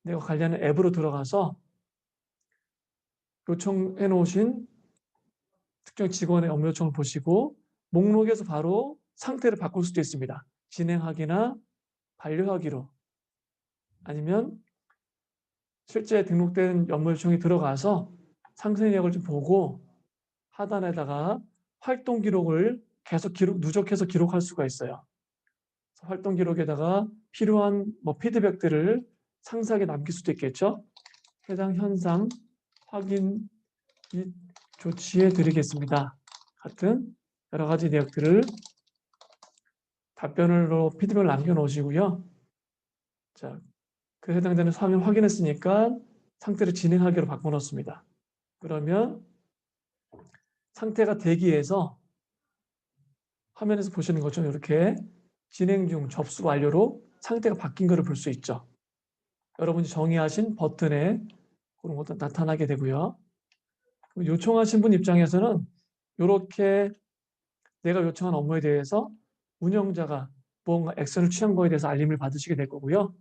내가 관리하는 앱으로 들어가서 요청해 놓으신 특정 직원의 업무 요청을 보시고 목록에서 바로 상태를 바꿀 수도 있습니다. 진행하기나 반려하기로 아니면 실제 등록된 업무 요청이 들어가서 상세 내역을 좀 보고 하단에다가 활동 기록을 계속 누적해서 기록할 수가 있어요. 활동 기록에다가 필요한 피드백들을 상세하게 남길 수도 있겠죠. 해당 현상 확인 및 조치해 드리겠습니다. 같은 여러 가지 내역들을 답변으로 피드백을 남겨 놓으시고요. 그 해당되는 화면 확인했으니까 상태를 진행하기로 바꿔 놓습니다. 그러면 상태가 대기해서 화면에서 보시는 것처럼 이렇게 진행 중 접수 완료로 상태가 바뀐 것을 볼 수 있죠. 여러분이 정의하신 버튼에 그런 것도 나타나게 되고요. 요청하신 분 입장에서는 이렇게 내가 요청한 업무에 대해서 운영자가 무언가 액션을 취한 거에 대해서 알림을 받으시게 될 거고요.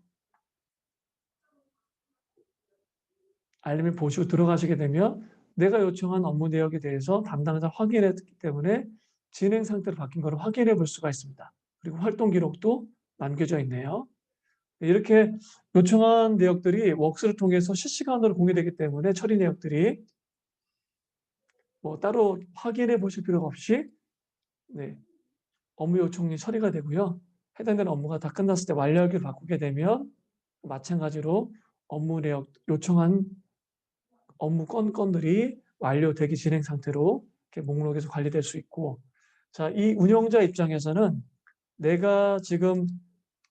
알림을 보시고 들어가시게 되면 내가 요청한 업무 내역에 대해서 담당자 확인했기 때문에 진행 상태로 바뀐 것을 확인해 볼 수가 있습니다. 그리고 활동 기록도 남겨져 있네요. 이렇게 요청한 내역들이 웍스를 통해서 실시간으로 공유되기 때문에 처리 내역들이 뭐 따로 확인해 보실 필요가 없이 네, 업무 요청이 처리가 되고요. 해당되는 업무가 다 끝났을 때 완료하기를 바꾸게 되면 마찬가지로 업무 내역 요청한 업무 건들이 완료 대기 진행 상태로 이렇게 목록에서 관리될 수 있고, 자, 이 운영자 입장에서는 내가 지금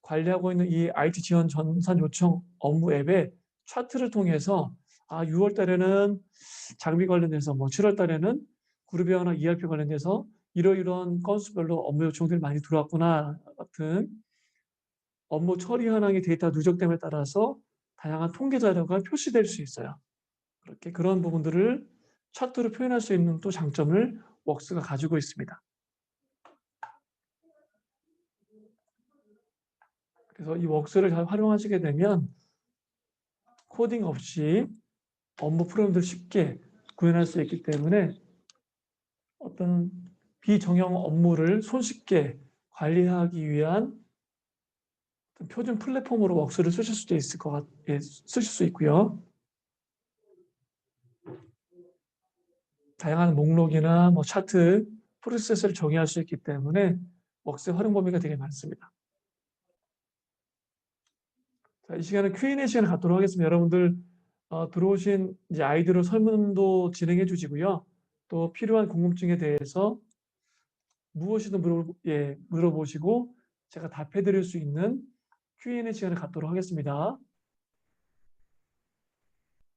관리하고 있는 이 IT 지원 전산 요청 업무 앱의 차트를 통해서 6월 달에는 장비 관련해서 7월 달에는 그룹이나 ERP 관련해서 이러이러한 건수별로 업무 요청들이 많이 들어왔구나 같은 업무 처리 현황의 데이터 누적됨에 따라서 다양한 통계 자료가 표시될 수 있어요. 그렇게 그런 부분들을 차트로 표현할 수 있는 또 장점을 웍스가 가지고 있습니다. 그래서 이 웍스를 잘 활용하시게 되면 코딩 없이 업무 프로그램들을 쉽게 구현할 수 있기 때문에 어떤 비정형 업무를 손쉽게 관리하기 위한 표준 플랫폼으로 웍스를 쓰실 수도 있을 쓰실 수 있고요. 다양한 목록이나 차트, 프로세스를 정의할 수 있기 때문에 웍스의 활용 범위가 되게 많습니다. 자, 이 시간은 Q&A 시간을 갖도록 하겠습니다. 여러분들 들어오신 이제 아이디로 설문도 진행해 주시고요. 또 필요한 궁금증에 대해서 무엇이든 물어보시고 제가 답해 드릴 수 있는 Q&A 시간을 갖도록 하겠습니다.